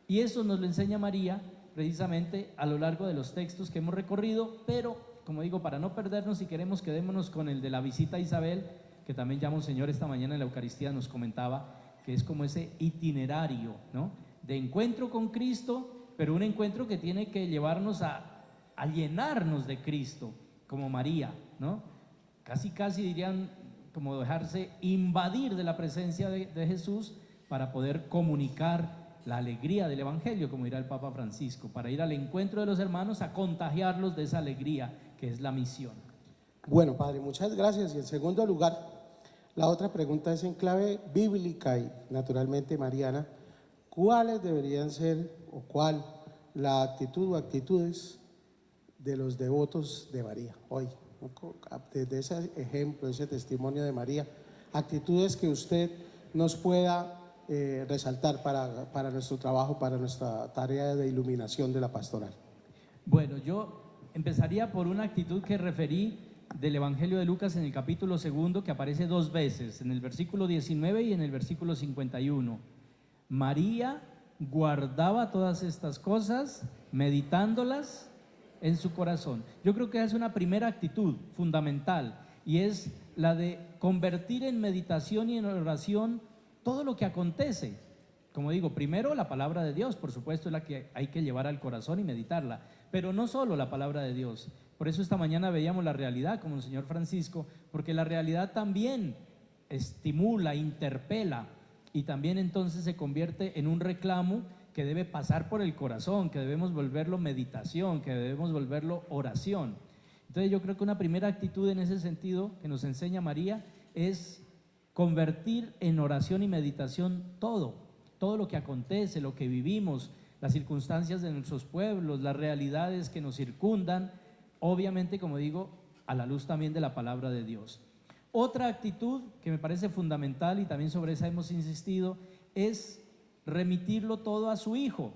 Y eso nos lo enseña María precisamente a lo largo de los textos que hemos recorrido, pero, como digo, para no perdernos, si queremos, quedémonos con el de la visita a Isabel, que también ya Monseñor esta mañana en la Eucaristía nos comentaba, que es como ese itinerario, ¿no?, de encuentro con Cristo, pero un encuentro que tiene que llevarnos a llenarnos de Cristo, como María, ¿no? Casi dirían como dejarse invadir de la presencia de Jesús para poder comunicar la alegría del Evangelio, como dirá el Papa Francisco, para ir al encuentro de los hermanos, a contagiarlos de esa alegría que es la misión. Bueno, Padre, muchas gracias. Y en segundo lugar, la otra pregunta es en clave bíblica y naturalmente mariana. ¿Cuáles deberían ser o cuál la actitud o actitudes de los devotos de María hoy? Desde ese ejemplo, ese testimonio de María, actitudes que usted nos pueda resaltar para nuestro trabajo, para nuestra tarea de iluminación de la pastoral. Bueno, yo empezaría por una actitud que referí del Evangelio de Lucas en el capítulo 2, que aparece 2 veces, en el versículo 19 y en el versículo 51. María guardaba todas estas cosas, meditándolas en su corazón. Yo creo que es una primera actitud fundamental, y es la de convertir en meditación y en oración todo lo que acontece. Como digo, primero la palabra de Dios, por supuesto, es la que hay que llevar al corazón y meditarla, pero no solo la palabra de Dios. Por eso esta mañana veíamos la realidad como el señor Francisco, porque la realidad también estimula, interpela, y también entonces se convierte en un reclamo que debe pasar por el corazón, que debemos volverlo meditación, que debemos volverlo oración. Entonces yo creo que una primera actitud en ese sentido que nos enseña María es convertir en oración y meditación todo lo que acontece, lo que vivimos, las circunstancias de nuestros pueblos, las realidades que nos circundan, obviamente, como digo, a la luz también de la palabra de Dios. Otra actitud que me parece fundamental, y también sobre esa hemos insistido, es remitirlo todo a su Hijo.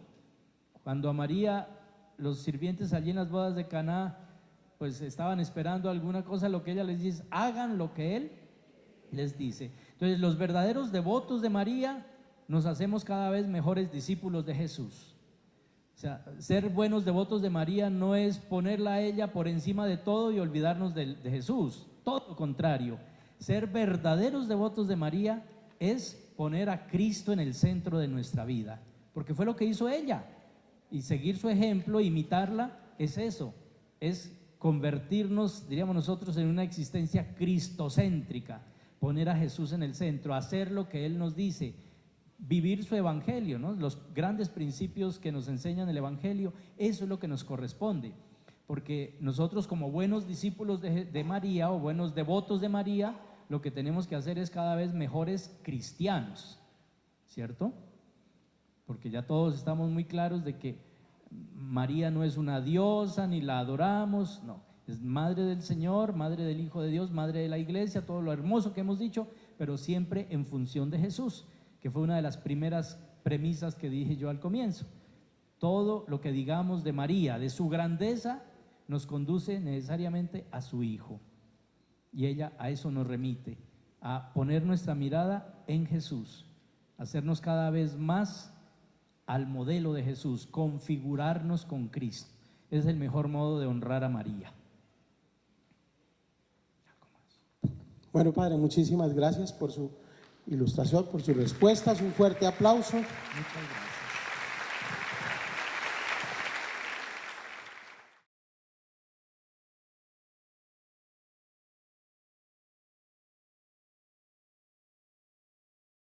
Cuando a María los sirvientes allí en las bodas de Caná pues estaban esperando alguna cosa, lo que ella les dice, hagan lo que Él les dice. Entonces los verdaderos devotos de María nos hacemos cada vez mejores discípulos de Jesús. O sea, ser buenos devotos de María no es ponerla a ella por encima de todo y olvidarnos de Jesús. Todo lo contrario, ser verdaderos devotos de María es poner a Cristo en el centro de nuestra vida, porque fue lo que hizo ella, y seguir su ejemplo, imitarla, es eso, es convertirnos, diríamos nosotros, en una existencia cristocéntrica, poner a Jesús en el centro, hacer lo que Él nos dice, vivir su evangelio, ¿no? Los grandes principios que nos enseñan el evangelio, eso es lo que nos corresponde. Porque nosotros como buenos discípulos de María o buenos devotos de María, lo que tenemos que hacer es cada vez mejores cristianos, ¿cierto? Porque ya todos estamos muy claros de que María no es una diosa ni la adoramos, no, es madre del Señor, madre del Hijo de Dios, madre de la Iglesia, todo lo hermoso que hemos dicho, pero siempre en función de Jesús, que fue una de las primeras premisas que dije yo al comienzo. Todo lo que digamos de María, de su grandeza, nos conduce necesariamente a su Hijo, y ella a eso nos remite, a poner nuestra mirada en Jesús, hacernos cada vez más al modelo de Jesús, configurarnos con Cristo. Es el mejor modo de honrar a María. Bueno, Padre, muchísimas gracias por su ilustración, por sus respuestas. Un fuerte aplauso. Muchas gracias.